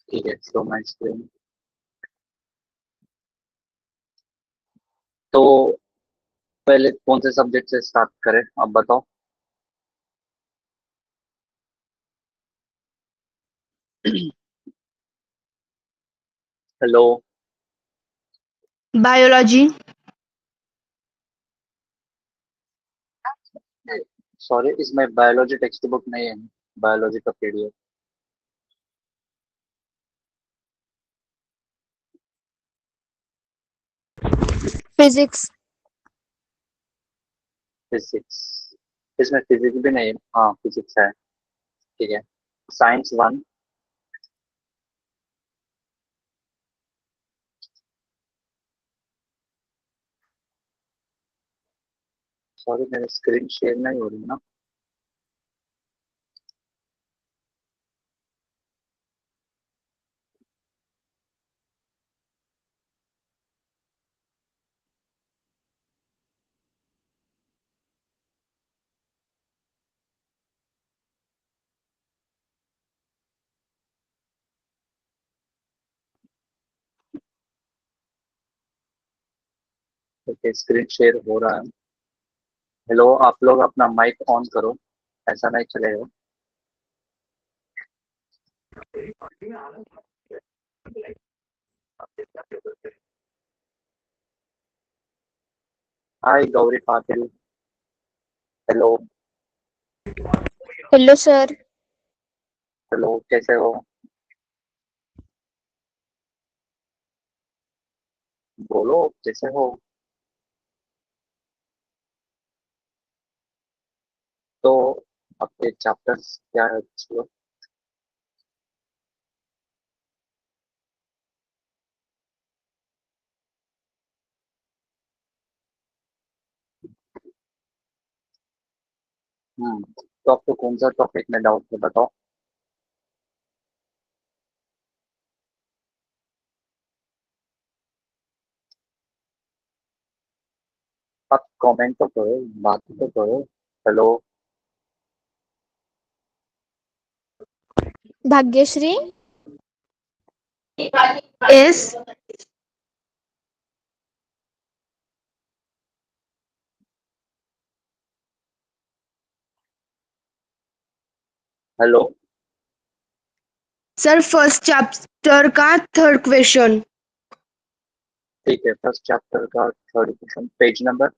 ठीक है, show my screen. तो पहले कौन से सब्जेक्ट से स्टार्ट करें, आप बताओ। हेलो। बायोलॉजी। सॉरी, इसमें बायोलॉजी टेक्स्ट बुक नहीं है, बायोलॉजी का पीडीएफ। फिजिक्स। फिजिक्स। इसमें फिजिक्स भी नहीं है, हाँ फिजिक्स है। ठीक है। Science one. सॉरी, मेरी स्क्रीन शेयर नहीं हो रही ना। ओके, स्क्रीन शेयर हो रहा है। हेलो, आप लोग अपना माइक ऑन करो, ऐसा नहीं चलेगा। Hi Gauri Patil. Hello. Hello sir. Hello, कैसे हो? बोलो, कैसे हो? तो आपके चैप्टर्स क्या है, चलो। तो आपको कौन सा टॉपिक में डाउट है, बताओ। आप कमेंट तो करो, बात तो करो। Hello. Bhagyashree. S. Hello. Sir first chapter का थर्ड क्वेश्चन। ठीक है, फर्स्ट चैप्टर का थर्ड क्वेश्चन, पेज नंबर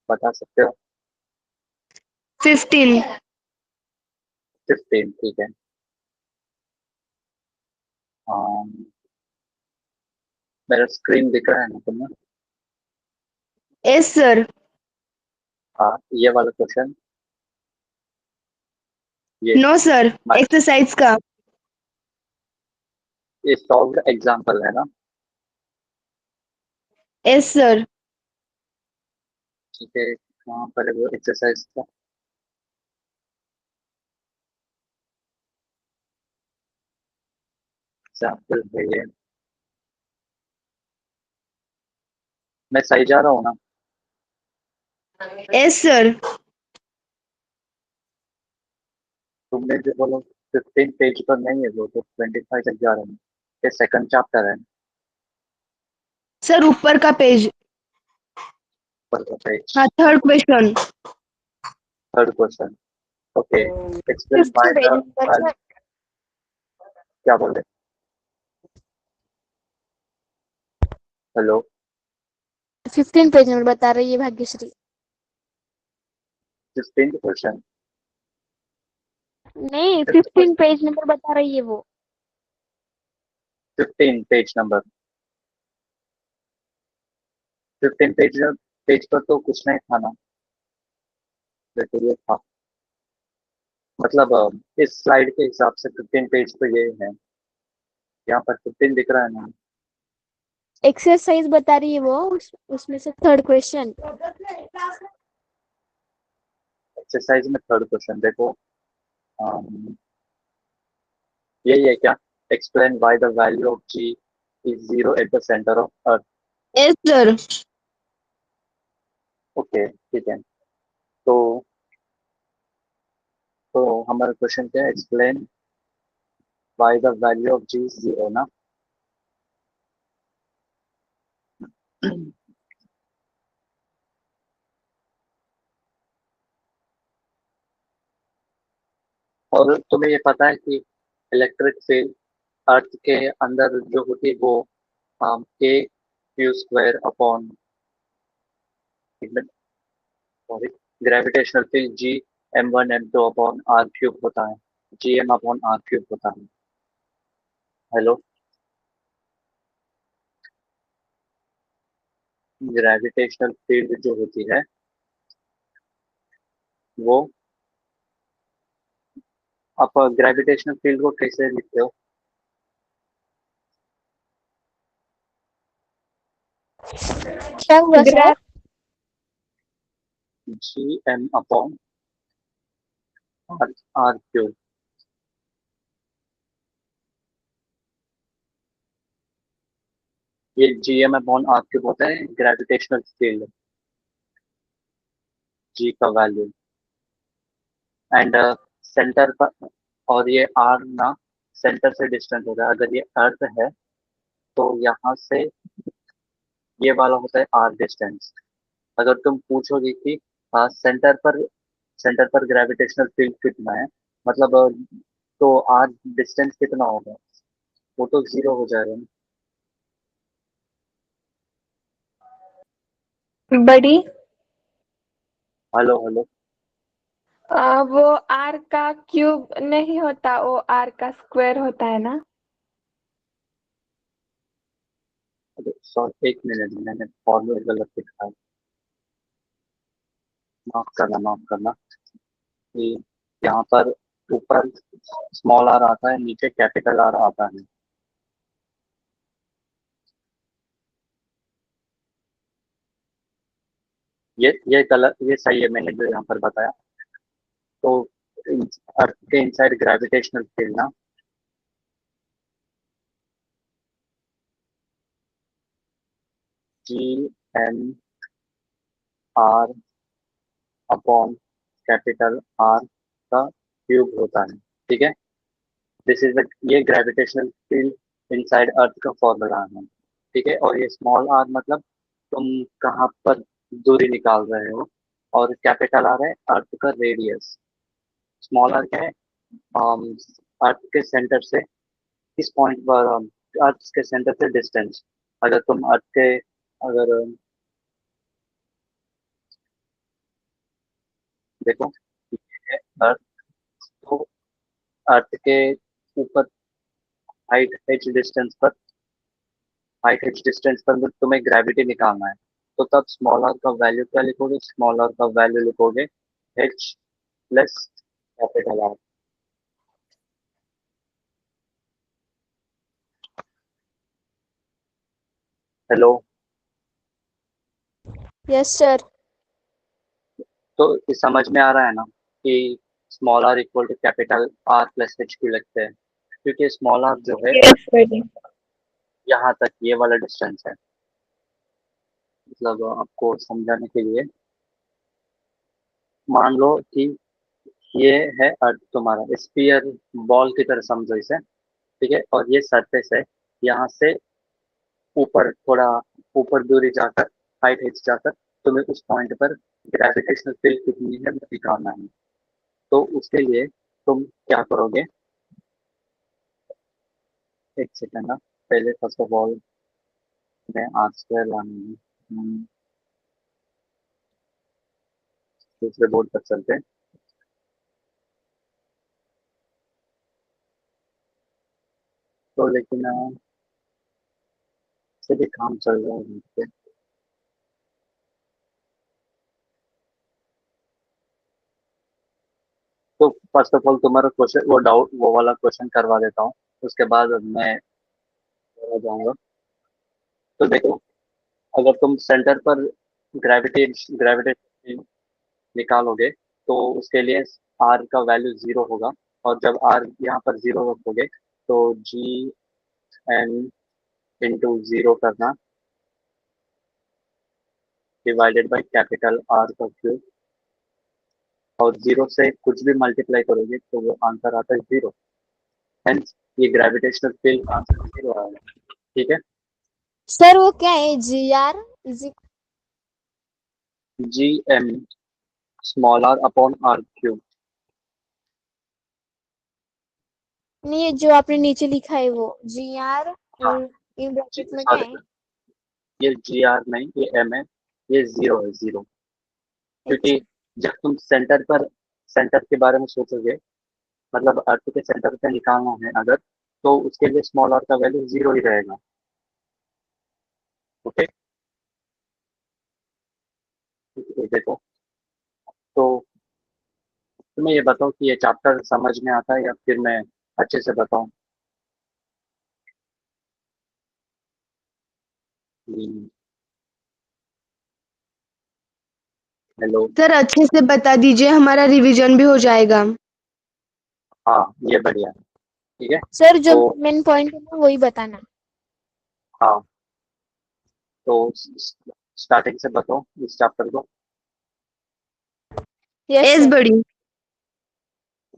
बता सकते हो? 15। 15, ठीक है। हाँ, मेरा स्क्रीन दिख रहा है ना तुम्हें? S sir. हाँ, ये वाला क्वेश्चन, ये नो सर, एक्सरसाइज का। ये सॉल्व एग्जाम्पल है ना? S sir. ठीक है, कहाँ पर है वो एक्सरसाइज का? एग्जाम्पल है ये। मैं सही जा रहा हूँ ना? S sir. तुमने जो बोलो 15 पेज पर नहीं है, वो तो 25 तक जा रहा है। ये सेकंड चैप्टर है। सर ऊपर का पेज। पर पेज। हाँ, third question. Third question. Okay. Explain 15 bye page the number sir. क्या बोले? हेलो। 15 पेज नंबर बता रही है भाग्यश्री। 15 क्वेश्चन। नहीं, 15 पेज नंबर बता रही है वो। 15 पेज नंबर। 15 पेज, पेज पर तो कुछ नहीं था ना, जैसे ये था। मतलब इस स्लाइड के हिसाब से 15 पेज तो ये है, यहाँ पर 15 दिख रहा है ना। एक्सरसाइज बता रही है वो, उसमें से थर्ड क्वेश्चन। एक्सरसाइज में थर्ड क्वेश्चन देखो। यही है क्या? Explain why the value of G is zero at the centre of earth. Yes sir. Okay, ठीक है। तो तो हमारा क्वेश्चन क्या है, explain why the value of G zero ना। और तुम्हें ये पता है कि इलेक्ट्रिक फील्ड अर्थ के अंदर जो होती है वो के Q square upon, sorry, gravitational field G m1 m2 upon R cube होता है, G M upon R cube होता है। हेलो, ग्रेविटेशनल फील्ड जो होती है वो, आप ग्रेविटेशनल फील्ड को कैसे लिखते हो? क्या हुआ sir? G M upon R, R cube. ये G M upon R cube होता है ग्रेविटेशनल फील्ड, जी का वैल्यू। एंड सेंटर पर, और ये आर ना सेंटर से डिस्टेंस होता है। अगर ये अर्थ है तो यहाँ से ये वाला होता है आर डिस्टेंस। अगर तुम पूछोगे कि सेंटर पर ग्रेविटेशनल फील्ड कितना है, मतलब तो आर डिस्टेंस कितना होगा, वो तो जीरो हो जाएगा ना। बड़ी हेलो हेलो, वो आर का क्यूब नहीं होता, वो आर का स्क्वायर होता है ना। सॉरी एक मिनट, मैंने फॉर्मूला गलत लिखा है, माफ करना माफ करना। कि यहाँ पर ऊपर स्मॉल आर आता है, नीचे कैपिटल आर आता है। ये गलत, ये सही है मैंने जो यहाँ पर बताया। तो अर्थ के इनसाइड ग्रेविटेशनल फील्ड ना, G M R upon capital R का क्यूब होता है। ठीक है, दिस इज द, ये ग्रेविटेशनल फील्ड इनसाइड अर्थ का फॉर्मूला है। ठीक है, और ये स्मॉल आर मतलब तुम कहाँ पर दूरी निकाल रहे हो, और कैपिटल आर है अर्थ का रेडियस। स्मॉल आर क्या है, अर्थ के सेंटर से किस पॉइंट पर, अर्थ के सेंटर से डिस्टेंस। अगर तुम अर्थ के, अगर देखो ये है अर्थ, तो अर्थ के ऊपर हाइट एच डिस्टेंस पर, हाइट एच डिस्टेंस पर तुम्हें ग्रेविटी निकालना है। तो तब स्मॉल आर का वैल्यू क्या लिखोगे, स्मॉल आर का वैल्यू लिखोगे H plus capital R. Hello, yes sir. तो ये समझ में आ रहा है ना कि small R equal to capital R plus H Q लिखते हैं, क्योंकि स्मॉल आर जो है यस बड़ी। यहाँ तक ये वाला डिस्टेंस है। मतलब आपको समझाने के लिए, मान लो कि ये है अर्थ, तुम्हारा स्फीयर बॉल की तरह समझो इसे। ठीक है, और ये सरफेस है, यहाँ से ऊपर थोड़ा, ऊपर दूरी जाकर, हाइट एच जाकर तुम्हें उस पॉइंट पर ग्रेविटेशनल फील्ड कितनी है वो निकालना है। तो उसके लिए तुम क्या करोगे, एक सेकेंड ना, पहले फर्स्ट ऑफ ऑल मैं आर स्क्वायर लानी है। दूसरे बोर्ड पर चलते हैं। तो लेकिन से भी काम चल रहा है यहाँ पे। तो फर्स्ट ऑफ ऑल तुम्हारा क्वेश्चन, वो डाउट वो वाला क्वेश्चन करवा देता हूँ, उसके बाद मैं जाऊंगा। तो देखो, अगर तुम सेंटर पर ग्रेविटेशन निकालोगे तो उसके लिए आर का वैल्यू जीरो होगा, और जब आर यहाँ पर जीरो रखोगे तो जी एन इंटू जीरो करना डिवाइडेड बाई कैपिटल आर का क्यूब। और 0 से कुछ भी मल्टीप्लाई करोगे तो वो आंसर आता है 0। हेंस ये ग्रेविटेशनल फील्ड आंसर 0 आएगा। ठीक है, सर वो क्या है GR is GM small r upon r cube. नहीं, ये जो आपने नीचे लिखा है वो GR हाँ, और इन ब्रैकेट में क्या है? ये GR नहीं, ये M है, ये 0 है, 0। क्योंकि अच्छा जब तुम सेंटर के बारे में सोचोगे, मतलब अर्थ के सेंटर पे निकालना है अगर, तो उसके लिए स्मॉल r का वैल्यू 0 ही रहेगा। ओके, तो देखो, तो तुम्हें ये बताओ कि ये चैप्टर समझ में आता है या फिर मैं अच्छे से बताऊं? हेलो। सर अच्छे से बता दीजिए, हमारा रिवीजन भी हो जाएगा। हाँ, ये बढ़िया है। ठीक है, सर, जो तो मेन पॉइंट है ना वही बताना। हाँ, तो स्टार्टिंग से बताओ इस चैप्टर को। Yes S sir. बड़ी।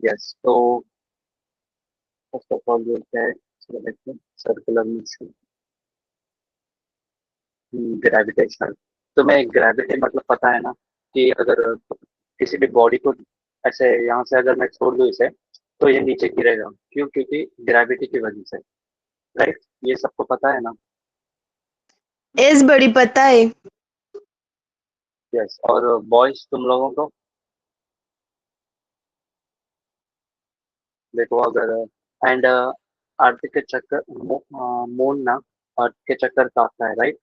यस, तो फर्स्ट ऑफ ऑल ये क्या है, सर्कुलर मोशन, ग्रेविटेशनल। तुम्हें ग्रेविटी मतलब पता है ना, कि अगर किसी भी बॉडी को ऐसे यहाँ से अगर मैं छोड़ दूँ इसे, तो ये नीचे गिरेगा। क्यों? क्योंकि ग्रेविटी की वजह से। राइट, ये सबको पता है ना? एस बड़ी पता है। यस, और बॉयज तुम लोगों को देखो, अगर एंड अर्थ के चक्कर मून ना अर्थ के चक्कर काटता है, राइट?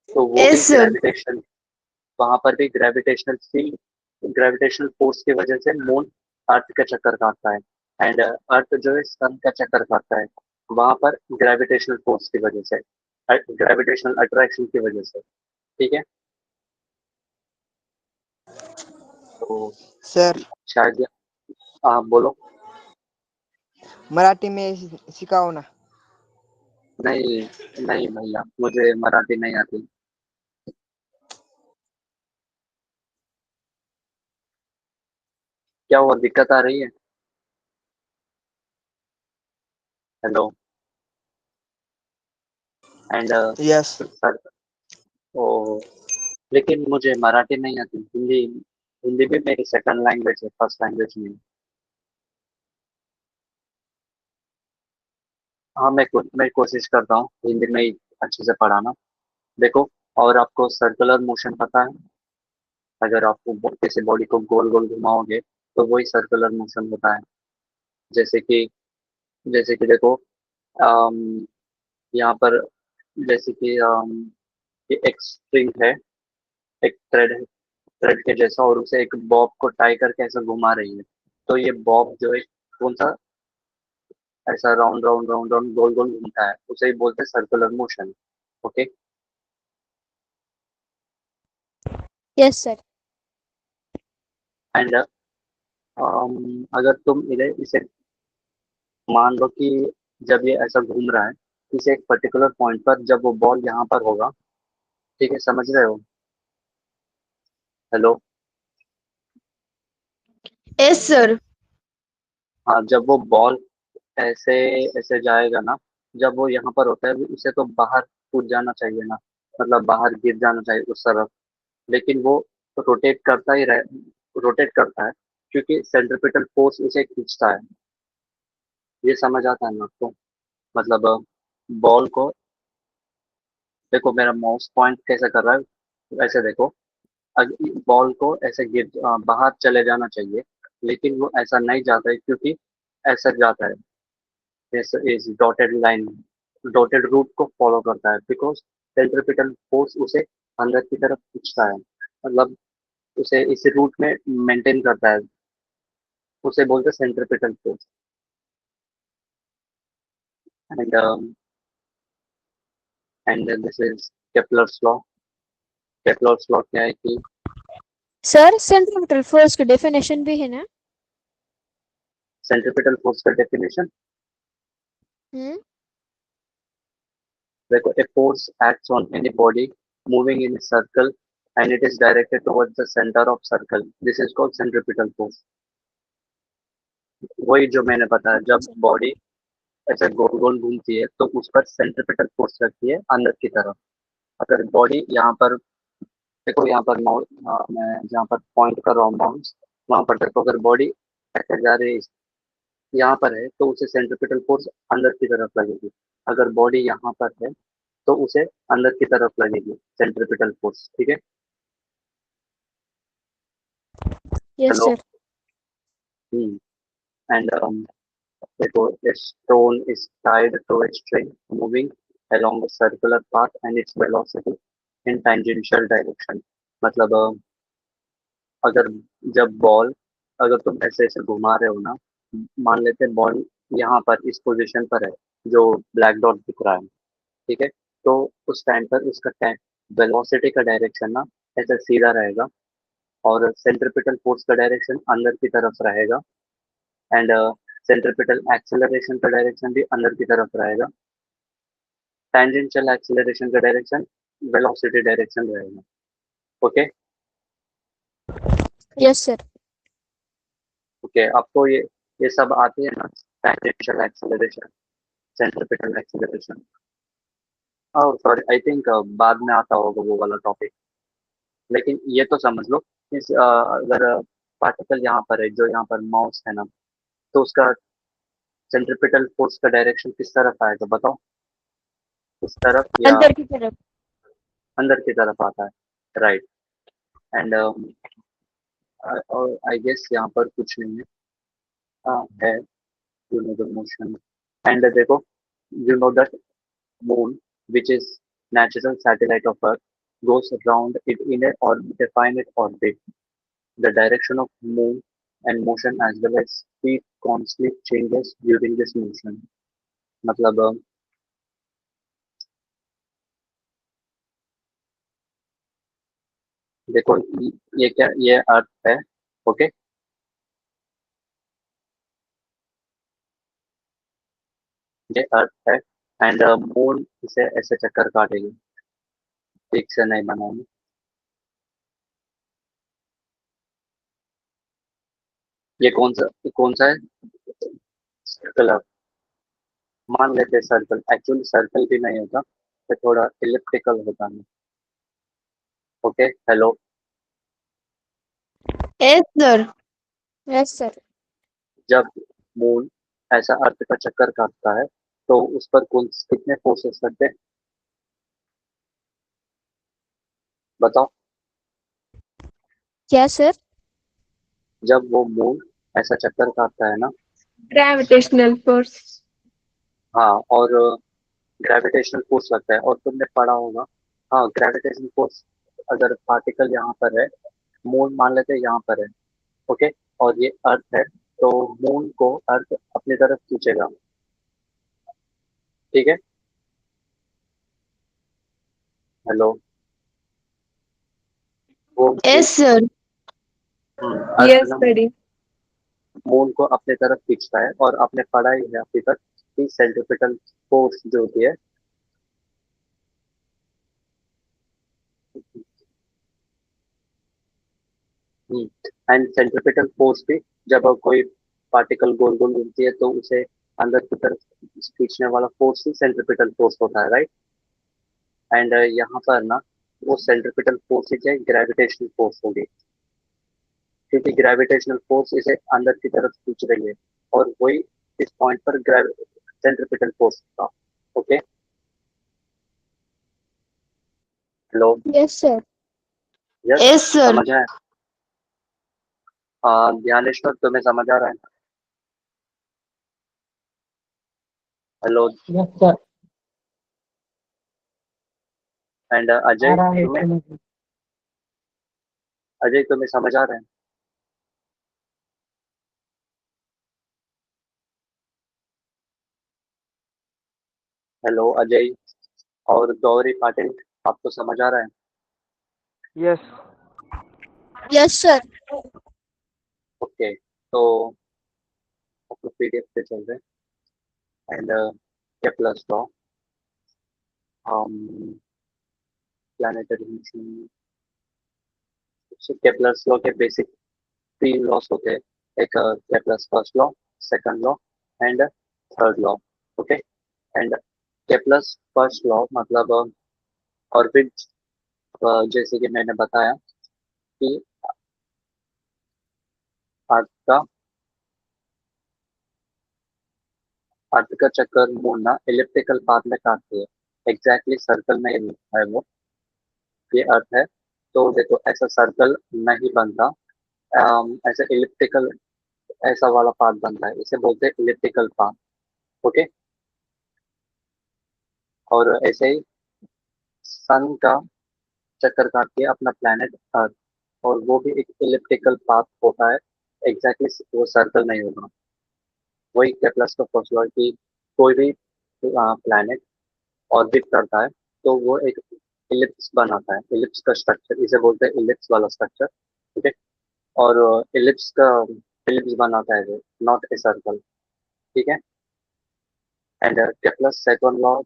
तो वो भी एस सर। ग्रेविटेशन, वहां पर भी ग्रेविटेशनल फोर्स की वजह से मून अर्थ का चक्कर काटता है। एंड अर्थ जो है सन का चक्कर काटता है, वहां पर ग्रेविटेशनल फोर्स की वजह से, ग्रेविटेशनल अट्रैक्शन की वजह से। ठीक है, तो सर शायद आप बोलो। मराठी में सिखाओ ना। नहीं, नहीं भैया, मुझे मराठी नहीं आती। क्या हुआ, दिक्कत आ रही है? हेलो। And yes. सर, ओ, लेकिन मुझे मराठी नहीं आती, हिंदी। हिंदी भी मेरी सेकंड लैंग्वेज है, फर्स्ट लैंग्वेज नहीं। हाँ, मैं कोशिश करता हूँ हिंदी में ही अच्छे से पढ़ाना। देखो, और आपको सर्कुलर मोशन पता है? अगर आपको किसी बॉडी को गोल गोल घुमाओगे तो वही सर्कुलर मोशन होता है। जैसे कि देखो, अम, यहाँ पर जैसे कि ये एक स्ट्रिंग है, एक थ्रेड है, थ्रेड के जैसा, और उसे एक बॉब को टाई करके ऐसा घुमा रही है। तो ये बॉब जो है, कौन सा, ऐसा राउंड राउंड राउंड राउंड गोल गोल घूमता है, उसे ही बोलते हैं circular motion. Okay, yes sir. And अगर तुम इसे मान लो कि जब ये ऐसा घूम रहा है, किसी एक पर्टिकुलर पॉइंट पर, जब वो बॉल यहाँ पर होगा, ठीक है, समझ रहे हो? हेलो। S sir. हाँ, जब वो बॉल ऐसे ऐसे जाएगा ना, जब वो यहाँ पर होता है, उसे तो बाहर कूद जाना चाहिए ना, मतलब बाहर गिर जाना चाहिए उस तरफ। लेकिन वो रोटेट करता ही रहे, रोटेट करता है, क्योंकि सेंट्रिपिटल फोर्स उसे खींचता है। ये समझ आता है ना आपको? मतलब बॉल को देखो, मेरा माउस पॉइंट कैसे कर रहा है, ऐसे देखो। बॉल को ऐसे बाहर चले जाना चाहिए, लेकिन वो ऐसा नहीं जाता है, क्योंकि ऐसा जाता है, इस डॉटेड लाइन, डॉटेड रूट को फॉलो करता है, बिकॉज सेंट्रिपिटल फोर्स उसे अंदर की तरफ खींचता है, मतलब उसे इस रूट में मेंटेन करता है। उसे बोलते हैं centripetal force. And this is Kepler's law. Kepler's law क्या है कि सर, सेंट्रिपिटल फोर्स की डेफिनेशन भी है ना? सेंट्रिपिटल फोर्स का डेफिनेशन हम्म। देखो, a force acts on any body moving in a circle and it is directed towards the center of circle. This is called centripetal force. वही जो मैंने बताया, जब बॉडी ऐसे गोल गोल घूमती है तो उस पर सेंट्रिपिटल फोर्स लगती है अंदर की तरफ। अगर बॉडी यहाँ पर देखो, यहाँ पर मैं जहाँ पर पॉइंट कर रहा हूँ माउस, वहां पर देखो, अगर बॉडी ऐसे जा रही है यहाँ पर है तो उसे सेंट्रिपिटल फोर्स अंदर की तरफ लगेगी। अगर बॉडी यहाँ पर है तो उसे अंदर की तरफ लगेगी सेंट्रिपिटल फोर्स। ठीक है। Yes, hello. sir. एंड देखो, a stone is tied to a string moving along a circular path and its velocity in tangential direction। मतलब अगर जब बॉल, अगर तुम ऐसे ऐसे घुमा रहे हो ना, मान लेते बॉल यहाँ पर इस पोजीशन पर है जो ब्लैक डॉट दिख रहा है। ठीक है। तो उस टाइम पर उसका वेलोसिटी का डायरेक्शन ना ऐसे सीधा रहेगा और सेंट्रिपिटल फोर्स का डायरेक्शन अंदर की तरफ रहेगा, एंड सेंट्रिपिटल एक्सेलरेशन का डायरेक्शन भी अंदर की तरफ रहेगा। टेंजेंशियल एक्सेलरेशन का डायरेक्शन वेलोसिटी डायरेक्शन रहेगा। ओके। Yes, sir. ओके, आपको ये सब आते हैं ना, tangential acceleration, centripetal acceleration. Oh sorry, I think बाद में आता होगा वो वाला टॉपिक। लेकिन ये तो समझ लो, अगर पार्टिकल यहाँ पर है, जो यहाँ पर माउस है ना, तो उसका सेंट्रिपिटल फोर्स का डायरेक्शन किस तरफ आएगा बताओ? इस तरफ या अंदर की तरफ. अंदर की तरफ आता है? राइट। एंड और आई गेस यहाँ पर कुछ नहीं है। हाँ है, you know the motion. And देखो, you know that moon, which is natural satellite of Earth, goes around it in a or definite orbit. The direction of moon and motion as well as speed constantly changes during this motion। मतलब देखो, ये क्या, ये अर्थ है। Okay. ये अर्थ है and moon इसे ऐसे चक्कर काटेगी। ठीक से नहीं बनाएंगे। ये कौन सा है? सर्कल। मान लेते हैं सर्कल, एक्चुअली सर्कल भी नहीं होता, तो थोड़ा इलिप्टिकल होता है। Okay. Hello. Yes, sir. Yes, sir. जब मून ऐसा अर्थ का चक्कर काटता है तो उस पर कौन कितने फोर्सेस लगते हैं बताओ? क्या सर? जब वो मून ऐसा चक्कर काटता है ना, ग्रेविटेशनल फोर्स। हाँ, और ग्रेविटेशनल फोर्स लगता है, और तुमने पढ़ा होगा। हाँ, ग्रेविटेशनल फोर्स, अगर पार्टिकल यहाँ पर है, मून मान लेते हैं यहाँ पर है, ओके, और ये अर्थ है, तो मून को अर्थ अपनी तरफ खींचेगा। ठीक है। हेलो। वो Yes, sir. अर्थ यस ना बड़ी। मून को अपने तरफ खींचता है, और आपने पढ़ा ही है अभी तक कि सेंट्रिपिटल फोर्स जो होती है, एंड सेंट्रिपिटल फोर्स भी, जब कोई पार्टिकल गोल गोल घूमती है तो उसे अंदर की तरफ खींचने वाला फोर्स ही सेंट्रिपिटल फोर्स होता है, राइट। एंड यहाँ पर ना, वो सेंट्रिपिटल फोर्स ही क्या, ग्रेविटेशनल फोर्स होगी, क्योंकि ग्रेविटेशनल फोर्स इसे अंदर की तरफ खींच रही है, और वही इस पॉइंट पर सेंट्रिपिटल फोर्स होगा। Okay. Hello. Yes, sir. Yes. Yes, sir. समझ आया? ध्यानेश्वर, तुम्हें समझ आ रहा है? हेलो। Yes sir. एंड आ अजय, रहा है तुम्हें, समझ। अजय तुम्हें समझ आ रहा है? हेलो अजय और गौरी पाटिल, आपको समझ आ रहा है? यस। Yes, sir. ओके। तो आपको पीडीएफ पे चल रहे हैं, and Kepler's law, planetary motion, Kepler's law के बेसिक 3 लॉस होते हैं, एक Kepler's first law, second law and third law. Okay, and Kepler's first law मतलब ऑर्बिट, जैसे कि मैंने बताया कि अर्थ का अर्थ का चक्कर घूमना इलिप्टिकल पाथ में काटती है, एग्जैक्टली सर्कल में है वो, ये अर्थ है। तो देखो ऐसा सर्कल नहीं बनता, ऐसा इलिप्टिकल ऐसा वाला पाथ बनता है, इसे बोलते हैं इलिप्टिकल पाथ। ओके, और ऐसे ही सन का चक्कर काटती है अपना प्लेनेट अर्थ, और वो भी एक इलिप्टिकल पाथ होता है, एग्जैक्टली वो सर्कल नहीं होगा। वही केपलर्स का फर्स्ट लॉ कि कोई भी प्लेनेट ऑर्बिट करता है तो वो एक इलिप्स बनाता है, इलिप्स का स्ट्रक्चर, इसे बोलते हैं इलिप्स वाला स्ट्रक्चर। ठीक है, और इलिप्स बनाता है वो, नॉट ए सर्कल। ठीक है, एंड केपलर्स सेकंड लॉ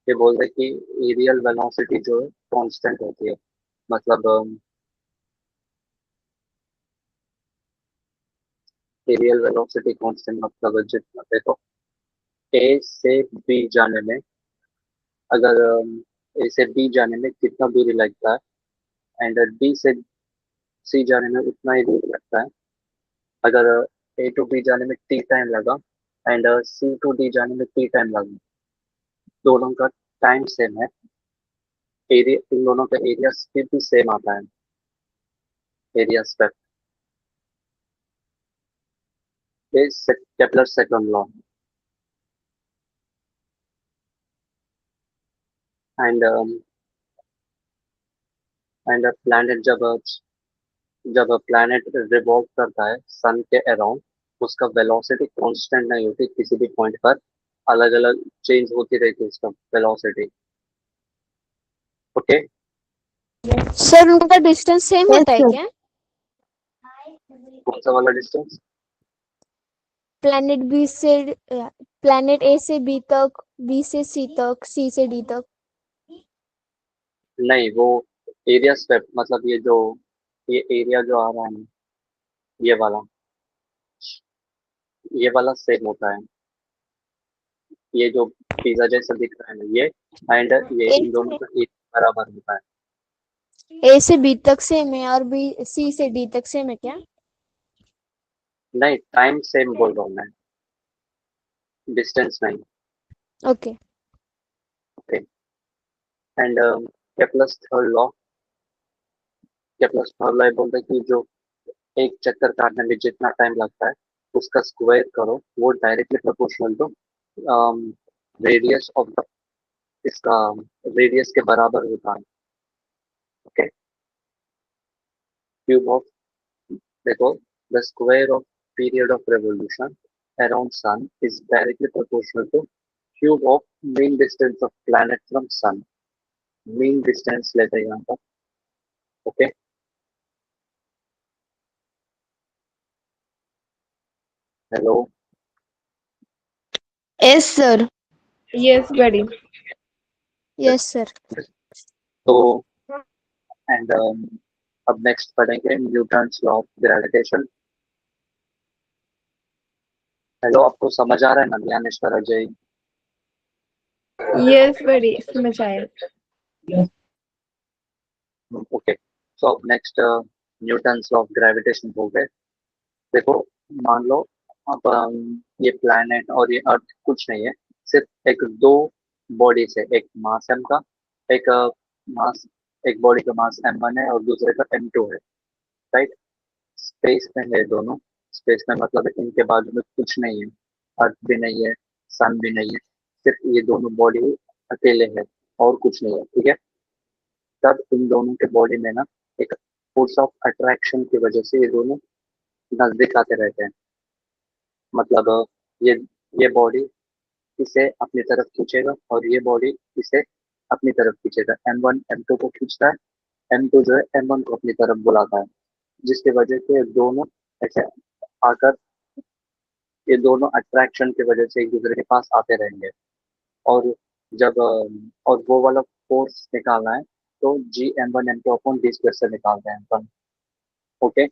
ये बोलते हैं कि एरियल वेलोसिटी जो है कांस्टेंट होती है, मतलब एरियल वेलोसिटी कांस्टेंट मतलब जितना देखो ए से बी जाने में, अगर ए से बी जाने में कितना दूरी लगता है एंड डी से सी जाने में उतना ही दूरी लगता है। अगर ए टू बी जाने में टी टाइम लगा एंड सी टू डी जाने में टी टाइम लगा, दोनों का टाइम सेम है, एरिया इन दोनों का एरिया भी सेम आता है, area square. Kepler second law. And and planet जब प्लैनेट रिवॉल्व करता है सन के अराउंड, उसका वेलोसिटी कांस्टेंट नहीं होती, किसी भी पॉइंट पर अलग अलग चेंज होती रहती है उसका वेलोसिटी। ओके, सर उनका डिस्टेंस सेम यस होता है सर। क्या? कौन सा वाला डिस्टेंस? प्लेनेट बी से प्लेनेट ए से बी तक, बी से सी तक, सी से डी तक। नहीं, वो एरिया स्वेप मतलब ये एरिया जो आ रहा है ना, ये वाला ये वाला सेम होता है, ये जो पिज्जा जैसा दिख रहा है ना ये, एंड ये ए इन दोनों का एक बराबर होता है। से बी तक सेम है और बी सी से डी तक सेम है क्या? नहीं, टाइम सेम बोल रहा हूँ मैं, डिस्टेंस नहीं। Okay. Okay, and Kepler's third law, Kepler's third law बोलते हैं कि जो एक चक्कर काटने में जितना टाइम लगता है उसका स्क्वायर करो, वो directly proportional to radius of the इसका रेडियस के बराबर होता है। ओके, क्यूब ऑफ, देखो, the square of period of revolution around sun is directly proportional to cube of mean distance of planet from sun. Mean distance लेते हैं यहाँ पर। Okay, hello, yes sir. Yes, buddy. Yes sir. तो and अब next पढ़ेंगे Newton's law of gravitation. Hello, आपको समझ आ रहा है ना ज्ञानेश्वर अजय? Yes, buddy. समझ आया. Okay, so next Newton's law of gravitation हो गए। देखो, मान लो अब ये प्लैनेट और ये अर्थ कुछ नहीं है, सिर्फ एक दो बॉडी से, एक मास एम का, एक मास, एक बॉडी का मास m1 है और दूसरे का m2 है, राइट? स्पेस में है दोनों, स्पेस में मतलब इनके बाजू में कुछ नहीं है, अर्थ भी नहीं है, सन भी नहीं है, सिर्फ ये दोनों बॉडी अकेले है और कुछ नहीं है। ठीक है, तब इन दोनों के बॉडी में ना एक फोर्स ऑफ अट्रैक्शन की वजह से ये दोनों नजदीक आते रहते हैं, मतलब ये ये बॉडी इसे अपनी तरफ खींचेगा और ये बॉडी इसे अपनी तरफ खींचेगा, m1 m2 को खींचता है, m2 जो है m1 को अपनी तरफ बुलाता है, जिसकी वजह से दोनों ऐसे आकर, ये दोनों अट्रैक्शन की वजह से एक दूसरे के पास आते रहेंगे। और जब और वो वाला फोर्स निकालना है तो जी m1 m2 upon D square से निकालते हैं अपन। Okay.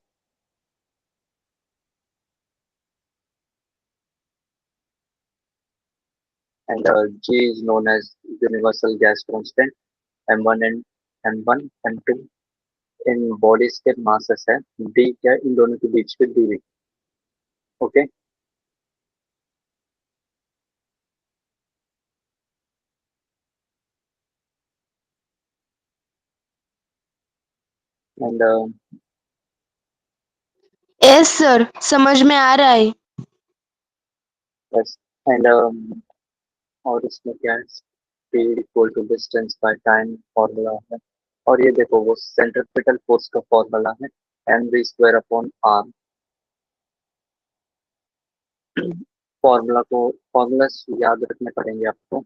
And G is known as universal gas constant, M1 and M1 M2 in bodies के मासेस है, डी क्या है, इन दोनों के बीच की दूरी। ओके। एंड यस सर, समझ में आ रहा है। बस एंड और इसमें क्या है, speed equal to distance by time formula है। और ये देखो वो सेंट्रिपिटल फोर्स का फॉर्मूला है, M V square upon R. Formula याद रखने पड़ेंगे आपको।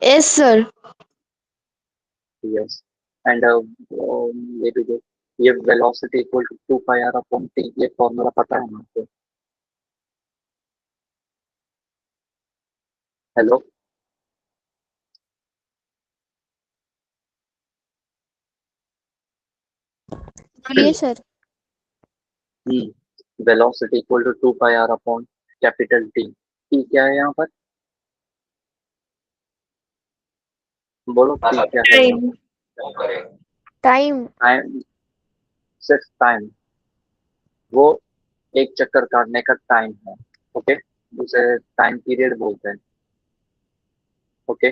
Yes sir. यस एंड ये भी देख, ये velocity equal to 2 pi R upon T, ये फॉर्मूला पता है ना आपको? हेलो। बोलिए sir. Velocity equal to 2 pi R upon capital T. T क्या है यहाँ पर? बोलो टी क्या है यहाँ टाइम। पर? टाइम। टाइम, सिर्फ टाइम, वो एक चक्कर काटने का टाइम है। ओके, उसे टाइम पीरियड बोलते हैं। ओके,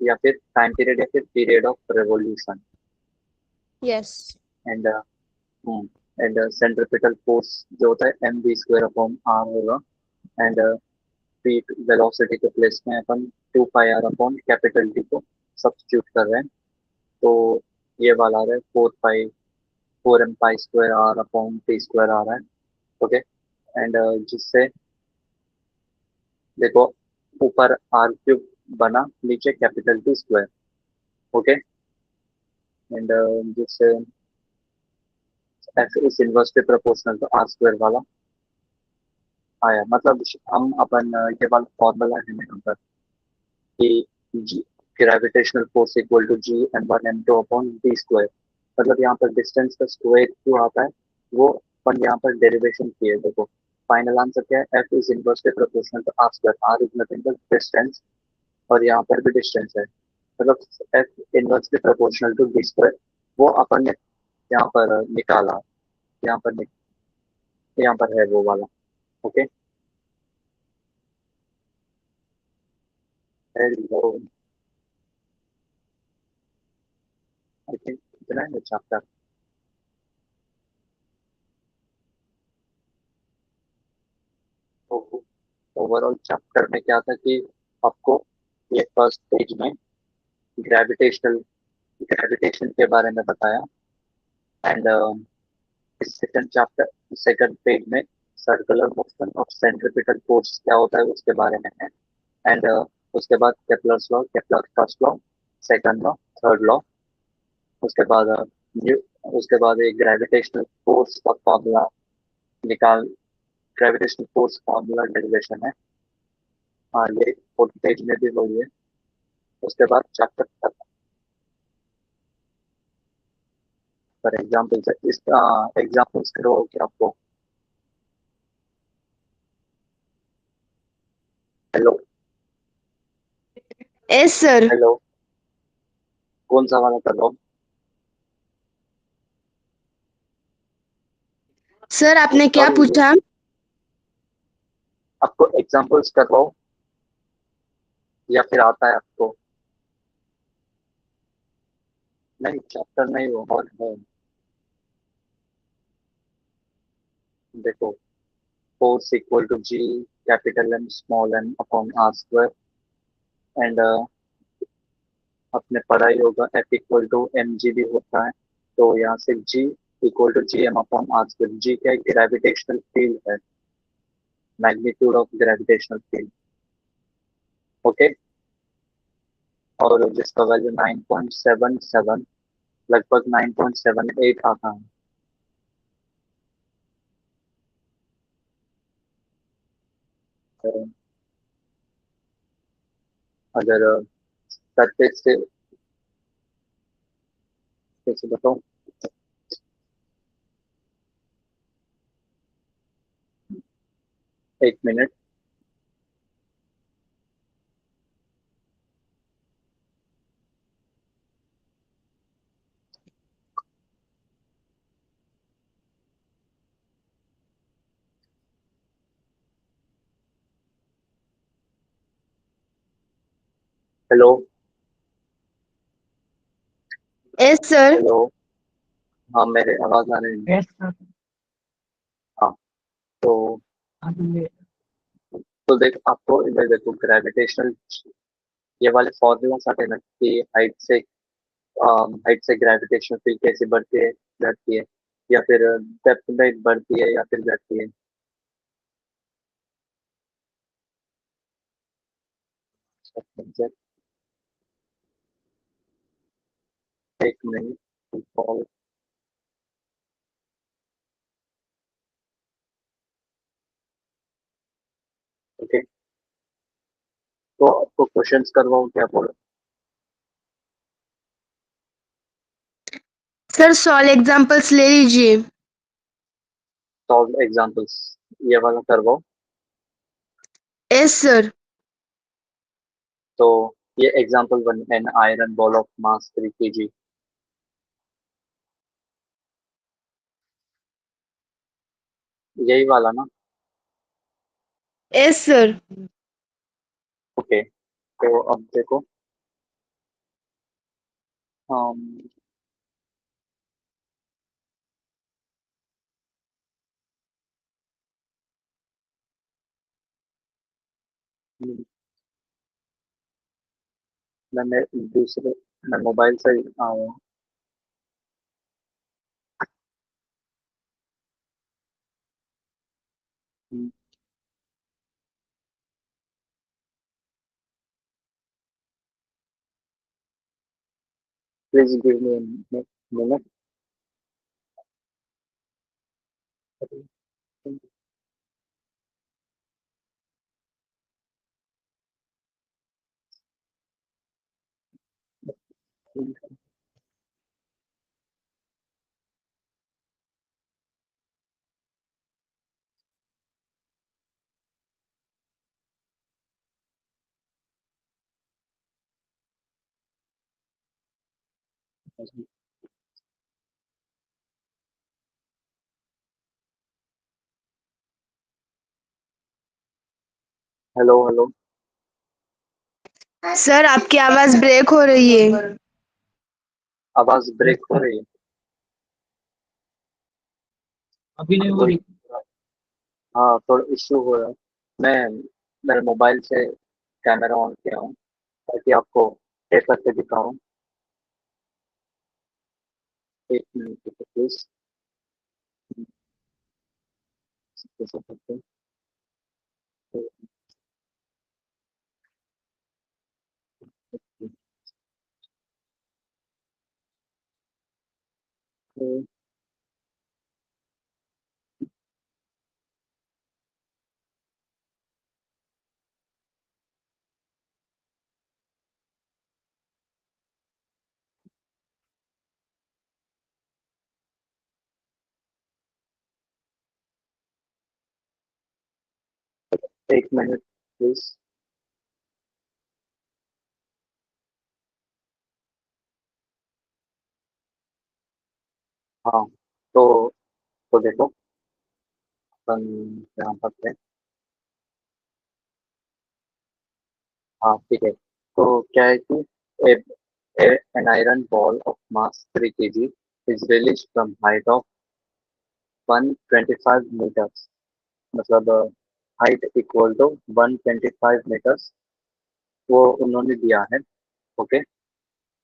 या फिर टाइम पीरियड या फिर period of revolution. Yes. And and centripetal force जो होता है M V square upon R होगा। एंड स्पीड वेलोसिटी के प्लेस में अपन 2 pi R upon capital T को सब्स्टिट्यूट कर रहे हैं, तो ये वाला आ रहा है 4 M pi square R upon T square आ रहा है। ओके। एंड जिससे देखो ऊपर आर क्यूब बना, नीचे capital T square. Okay. And जिससे F is inversely proportional to R square वाला आया। मतलब हम अपन ये वाला फॉर्मूला है यहाँ पर कि gravitational force equal to G M one M two upon D square. मतलब यहाँ पर डिस्टेंस का स्क्वायर जो आता है वो अपन यहाँ पर डेरिवेशन किए। देखो फाइनल आंसर क्या है, F is inversely proportional to R square, R is nothing but distance, और यहाँ पर भी डिस्टेंस है। मतलब F inversely proportional to D square, वो अपन ने यहाँ पर निकाला, यहाँ पर यहाँ पर है वो वाला। ओके। हेलो, आई थिंक इतना है चैप्टर। ओवरऑल चैप्टर में क्या था कि आपको ये फर्स्ट पेज में ग्रेविटेशन के बारे में बताया। And second chapter, second page में circular motion of centripetal force क्या होता है उसके बारे में है। एंड उसके बाद Kepler's law, Kepler first law, second law, third law. उसके बाद न्यू उसके बाद एक ग्रेविटेशनल फोर्स का फॉर्मूला निकाल, ग्रेविटेशनल फोर्स फॉर्मूला डेरिवेशन है। हाँ, ये फोर्थ पेज में भी वही है। उसके बाद चैप्टर खत्म। फॉर एग्जाम्पल इसका एग्जाम्पल्स करो कि आपको। हेलो। Yes sir. हेलो, कौन सा वाला कर रहा हूँ? सर आपने क्या सॉरी, पूछा? आपको एग्जाम्पल्स कर रहा हूँ या फिर आता है आपको? नहीं, चैप्टर नहीं वो और है। देखो, force equal to G capital M small M upon R square. And अपने पढ़ा ही होगा F equal to M G भी होता है, तो यहाँ से G equal to G M upon R square. G क्या है, ग्रेविटेशनल फील्ड है, magnitude of gravitational field. Okay. और जिसका वैल्यू 9.77, लगभग 9.78 आता है। तो अगर करते से कैसे बताओ? एक minute. Hello yes sir. Hello. हाँ, मेरे आवाज आ रही है। हाँ, तो देख, आपको इधर देखो, ग्रेविटेशनल ये वाले फॉर्मूला आते हैं ना कि हाइट से ग्रेविटेशनल फील्ड कैसे बढ़ती है, घटती है, या फिर डेप्थ में बढ़ती है या फिर घटती है। एक मिनट। ओके, तो आपको क्वेश्चंस करवाऊँ क्या बोलो? सर सॉल्व एग्जांपल्स ले लीजिए। सॉल्व एग्जांपल्स ये वाला करवाओ। Yes sir. तो ये example one, an iron ball of mass 3 kg। यही वाला ना? Yes sir. ओके, तो अब देखो, um, मैं दूसरे मैं मोबाइल से आऊँ। Please give me minute. Hello hello. Sir आपकी आवाज ब्रेक हो रही है। आवाज ब्रेक हो रही है? अभी नहीं हो रही। हाँ, थोड़ा इश्यू हो रहा है। मैं मेरे मोबाइल से कैमरा ऑन किया हूँ ताकि आपको पेपर पे दिखाऊं। एक मिनट प्लीज। एक मिनट प्लीज। हाँ, तो देखो, अपन यहाँ पर थे। हाँ, ठीक है। तो क्या है कि an iron ball of mass 3 kg is released from height of 125 meters। मतलब हाइट इक्वल टू 125 meters वो उन्होंने दिया है। Okay,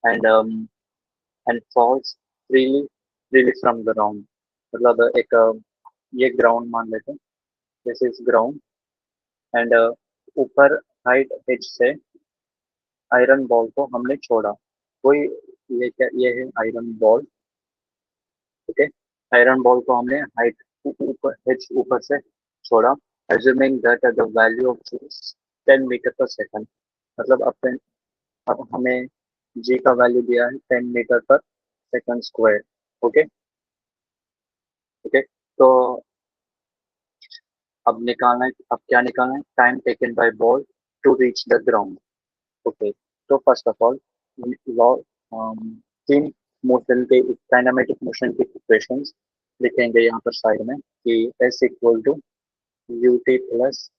and falls freely from ground. मतलब एक ये ग्राउंड मान लेते हैं, दिस इज ग्राउंड, एंड ऊपर हाइट एज से आयरन बॉल को हमने छोड़ा। कोई ये है iron ball. Okay, iron ball को हमने हाइट ऊपर एज ऊपर से छोड़ा, assuming that the value of 10 metre पर सेकंड। मतलब अपन अब हमें जी का वैल्यू दिया है 10 मीटर पर सेकंड स्क्वायर। ओके ओके, तो अब निकालना है, अब क्या निकालना है, time taken by ball to reach the ground. Okay, तो फर्स्ट ऑफ ऑल लॉ, तीन मोशन के, काइनेमेटिक मोशन के इक्वेशंस लिखेंगे यहाँ पर साइड में कि S equal to U T plus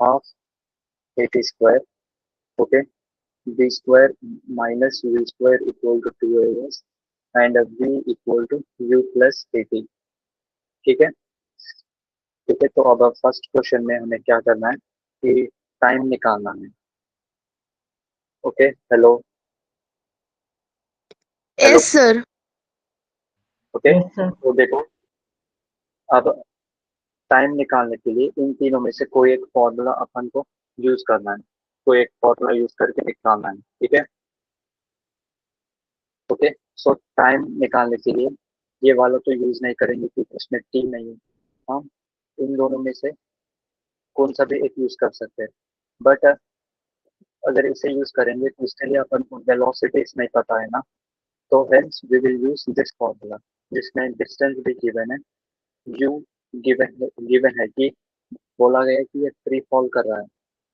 half A T square, okay, B square minus U square equal to 2as and v equal to U plus A T. ठीक है, ठीक है, तो अब फर्स्ट क्वेश्चन में हमें क्या करना है कि टाइम निकालना है। Okay, hello hello, yes sir. Okay, yes sir. तो देखो, अब टाइम निकालने के लिए इन तीनों में से कोई एक फॉर्मूला अपन को यूज करना है, कोई एक फॉर्मूला यूज करके निकालना है। ठीक है, ओके, सो टाइम निकालने के लिए ये वाला तो यूज नहीं करेंगे क्योंकि इसमें टी नहीं है। हम इन दोनों में से कौन सा भी एक यूज कर सकते हैं, बट अगर इसे यूज करेंगे तो इसके लिए अपन को वेलोसिटी नहीं पता है ना, तो hence we will use this formula जिसमें डिस्टेंस भी गिवन है, यू गिवन है कि बोला गया है कि ये फ्री फॉल कर रहा है।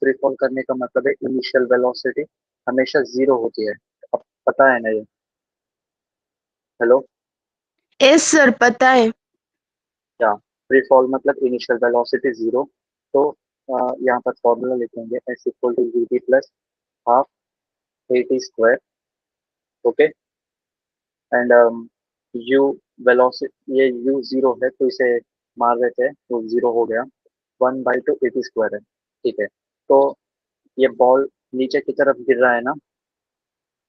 फ्री फॉल करने का मतलब है इनिशियल वेलोसिटी हमेशा जीरो होती है। अब पता है ना ये, हेलो, यस सर, पता है। क्या फ्री फॉल मतलब इनिशियल वेलोसिटी जीरो। तो यहाँ पर फॉर्मूला लिखेंगे S equal to U T plus half A T square. Okay, and U velocity, ये यू जीरो है तो इसे मार देते हैं तो जीरो हो गया, 1/2 ए टी स्क्वायर है। ठीक है, तो ये बॉल नीचे की तरफ गिर रहा है ना,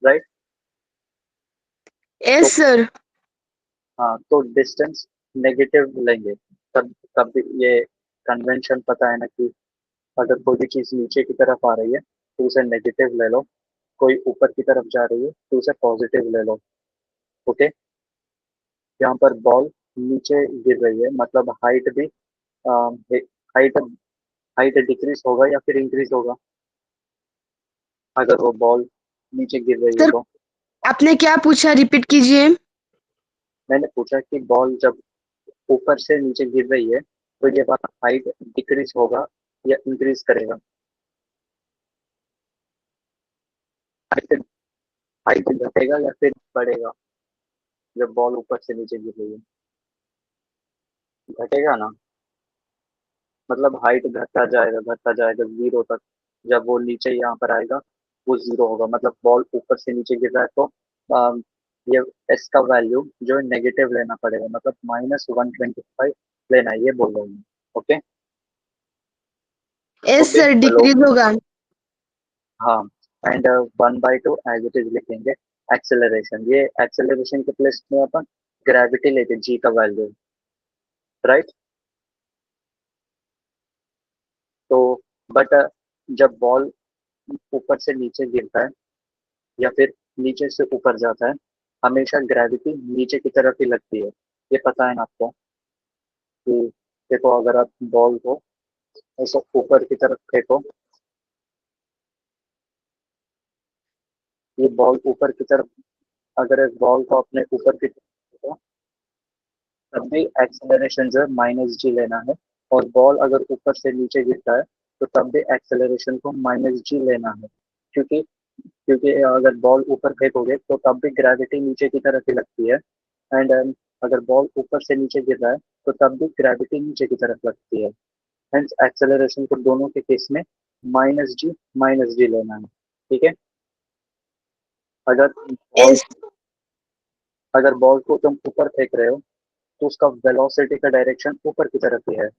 राइट। तो यस सर। हाँ, तो डिस्टेंस नेगेटिव लेंगे, तब तब भी ये कन्वेंशन पता है ना कि अगर कोई भी चीज नीचे की तरफ आ रही है तो उसे नेगेटिव ले लो, कोई ऊपर की तरफ जा रही है तो उसे पॉजिटिव ले लो। ओके, यहाँ पर बॉल नीचे गिर रही है मतलब हाइट भी, हाइट हाइट डिक्रीज होगा या फिर इंक्रीज होगा अगर वो बॉल नीचे गिर रही है सर, तो। आपने क्या पूछा, रिपीट कीजिए। मैंने पूछा कि बॉल जब ऊपर से नीचे गिर रही है तो ये बात हाइट डिक्रीज होगा या इंक्रीज करेगा, हाइट हाइट घटेगा या फिर बढ़ेगा जब बॉल ऊपर से नीचे गिर रही है, घटेगा ना, मतलब हाइट घटता जाएगा जीरो तक, जब वो नीचे यहाँ पर आएगा वो जीरो होगा, मतलब बॉल ऊपर से नीचे गिर रहा है तो ये एस का वैल्यू जो है नेगेटिव लेना पड़ेगा, मतलब -125 लेना है, ये बोल रहा हूँ। Okay yes okay, sir, hello, decrease होगा। हाँ, एंड 1/2 एज इट इज लिखेंगे एक्सेलरेशन, ये एक्सेलरेशन के प्लेस में अपन ग्रेविटी लेके जी का वैल्यू, राइट। तो बट जब बॉल ऊपर से नीचे गिरता है या फिर नीचे से ऊपर जाता है, हमेशा ग्रेविटी नीचे की तरफ ही लगती है, ये पता है ना आपको कि देखो अगर आप बॉल को ऐसे ऊपर की तरफ फेंको, ये बॉल ऊपर की तरफ, अगर इस बॉल को अपने ऊपर की तरफ फेंको, तब भी एक्सेलरेशन जो है -g लेना है, और बॉल अगर ऊपर से नीचे गिरता है तो तब भी एक्सेलरेशन को -g लेना है, क्योंकि क्योंकि अगर बॉल ऊपर फेंकोगे तो तब भी ग्रेविटी नीचे की तरफ ही लगती है, एंड अगर बॉल ऊपर से नीचे गिर रहा है तो तब भी ग्रेविटी नीचे की तरफ लगती है, हेंस एक्सेलरेशन को दोनों के केस में -g लेना है। ठीक है, अगर बॉल यस। अगर बॉल को तुम ऊपर फेंक रहे हो तो उसका वेलोसिटी का डायरेक्शन ऊपर की तरफ ही है,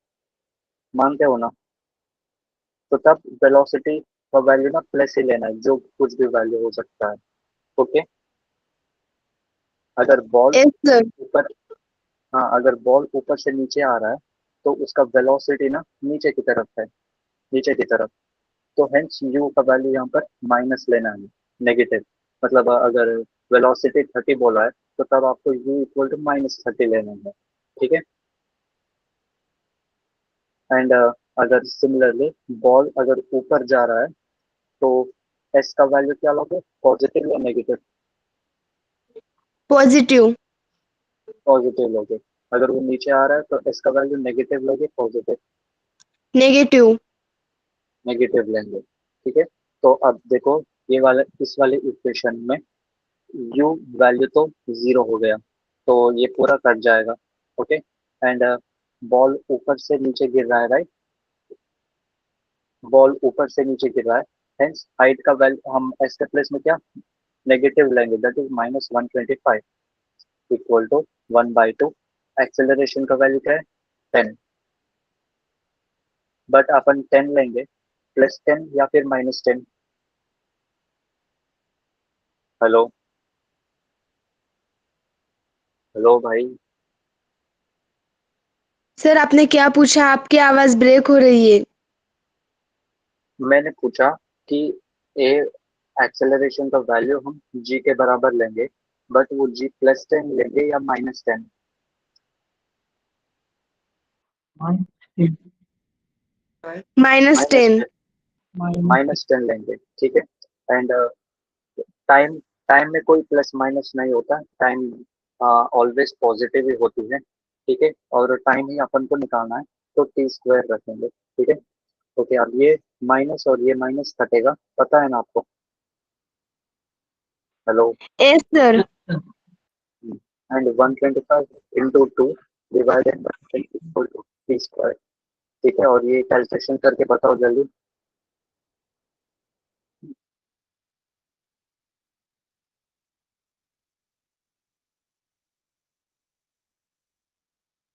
मानते हो ना, तो तब वेलोसिटी का वैल्यू ना प्लस ही लेना है, जो कुछ भी वैल्यू हो सकता है। ओके, अगर बॉल यस सर। ऊपर, हाँ, अगर बॉल ऊपर से नीचे आ रहा है तो उसका वेलोसिटी ना नीचे की तरफ है, नीचे की तरफ, तो हेंस यू का वैल्यू यहाँ पर माइनस लेना है, नेगेटिव, मतलब अगर वेलोसिटी 30 बोला है तो तब आपको यू इक्वल टू -30 लेना है। ठीक है, एंड अगर सिमिलरली बॉल अगर ऊपर जा रहा है तो एस का वैल्यू क्या लोगे, पॉजिटिव या नेगेटिव? पॉजिटिव। पॉजिटिव लोगे। अगर वो नीचे आ रहा है तो एस का वैल्यू नेगेटिव लोगे, पॉजिटिव? नेगेटिव। नेगेटिव लेंगे। ठीक है, तो अब देखो ये वाला, इस वाले इक्वेशन में u वैल्यू तो जीरो हो गया, तो ये पूरा कट जाएगा। ओके, एंड बॉल ऊपर से नीचे गिर रहा है, राइट? बॉल ऊपर से नीचे गिर रहा है, हेंस हाइट का वैल्यू हम एस के प्लेस में क्या नेगेटिव लेंगे, that is -125 equal to 1/2। Acceleration का वैल्यू क्या है, 10, बट अपन 10 लेंगे, +10 या फिर -10? हेलो, हेलो भाई। सर आपने क्या पूछा? आपकी आवाज ब्रेक हो रही है। मैंने पूछा कि ए एक्सेलरेशन का वैल्यू हम जी के बराबर लेंगे, बट वो जी +10 लेंगे या -10? -10। -10 लेंगे, ठीक है। एंड टाइम, टाइम में कोई प्लस माइनस नहीं होता, टाइम ऑलवेज पॉजिटिव ही होती है, ठीक है। और टाइम ही अपन को निकालना है, तो t² रखेंगे, ठीक है। ओके, अब ये माइनस और ये माइनस कटेगा, पता है ना आपको? Hello, yes sir. And 125 into 2 divided by equal to t², ठीक है। और ये कैलकुलेशन करके बताओ जल्दी।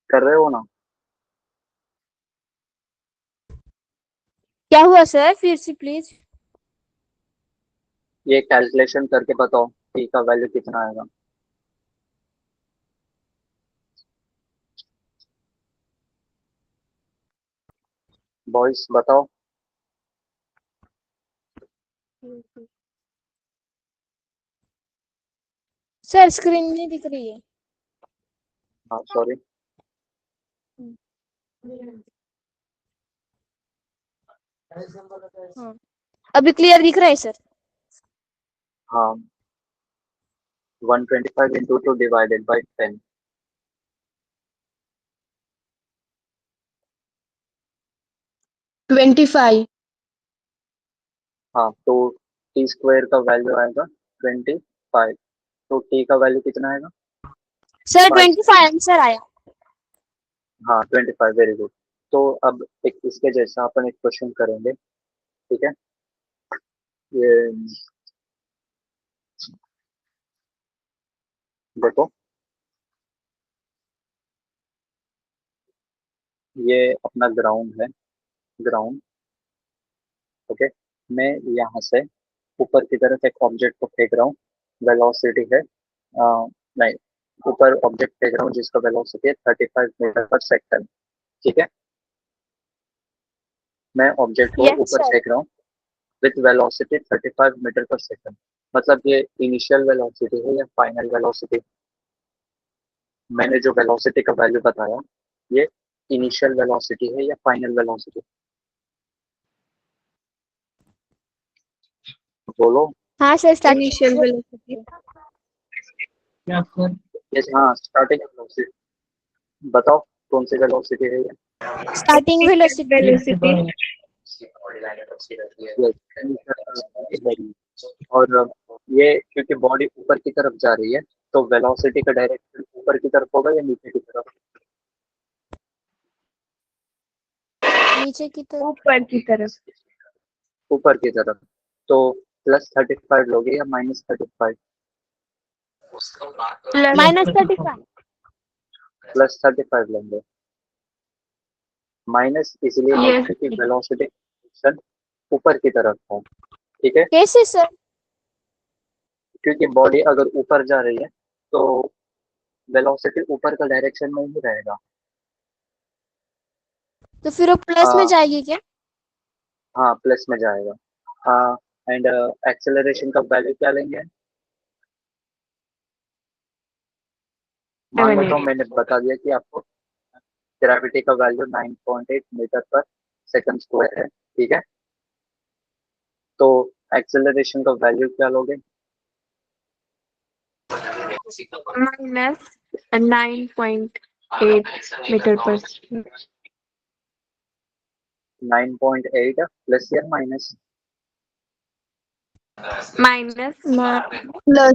कर रहे हो ना? क्या हुआ सर, फिर से प्लीज। ये कैलकुलेशन करके बताओ t का वैल्यू कितना आएगा। बॉयज बताओ। सर स्क्रीन नहीं दिख रही है। हाँ सॉरी। हाँ, अभी क्लियर दिख रहा है सर। हाँ, 125 इंटू 2 डिवाइडेड बाई 10। 25। हाँ, तो t² का वैल्यू आएगा 25, तो t का वैल्यू कितना आएगा? सर 5। 25 आंसर आया। हाँ 25, वेरी गुड। तो अब एक इसके जैसा अपन एक क्वेश्चन करेंगे, ठीक है। ये देखो, ये अपना ग्राउंड है, ग्राउंड। ओके, मैं यहाँ से ऊपर की तरफ एक ऑब्जेक्ट को फेंक रहा हूँ, वेलोसिटी है नहीं, ऊपर ऑब्जेक्ट फेंक रहा हूँ जिसका वेलोसिटी है 35 मीटर पर सेकंड, ठीक है। मैं ऑब्जेक्ट को यस ऊपर सर। फेंक रहा हूँ विथ वेलोसिटी 35 मीटर पर सेकंड, मतलब ये इनिशियल वेलोसिटी है या फाइनल वेलोसिटी? मैंने जो वेलोसिटी का वैल्यू बताया, ये इनिशियल वेलोसिटी है या फाइनल वेलोसिटी? बोलो। हाँ सर, स्टार्ट। Initial velocity. क्या सर? यस, हाँ स्टार्टिंग वेलोसिटी। बताओ कौन सी वेलोसिटी है ये? Starting velocity. और ये क्योंकि बॉडी ऊपर की तरफ जा रही है, तो वेलोसिटी का डायरेक्शन ऊपर की तरफ होगा या नीचे की तरफ? नीचे की तरफ। ऊपर की तरफ। ऊपर की तरफ। तो +35 लोगे या -35? -35। +35 लेंगे। माइनस इसलिए Yes. क्योंकि वेलोसिटी ऊपर की तरफ है, ठीक है। कैसे सर? क्योंकि बॉडी अगर ऊपर जा रही है तो वेलोसिटी ऊपर का डायरेक्शन में ही रहेगा। तो फिर वो प्लस में जाएगी क्या? हाँ प्लस में जाएगा। हाँ, एंड एक्सेलरेशन का वैल्यू क्या लेंगे? मान लो तो मैंने बता दिया कि आपको ग्रेविटी का वैल्यू 9.8 मीटर पर सेकंड स्क्वायर है, ठीक है। तो एक्सेलरेशन का वैल्यू क्या लोगे? -9.8 मीटर पर सेकंड। 9.8 प्लस या माइनस? माइनस प्लस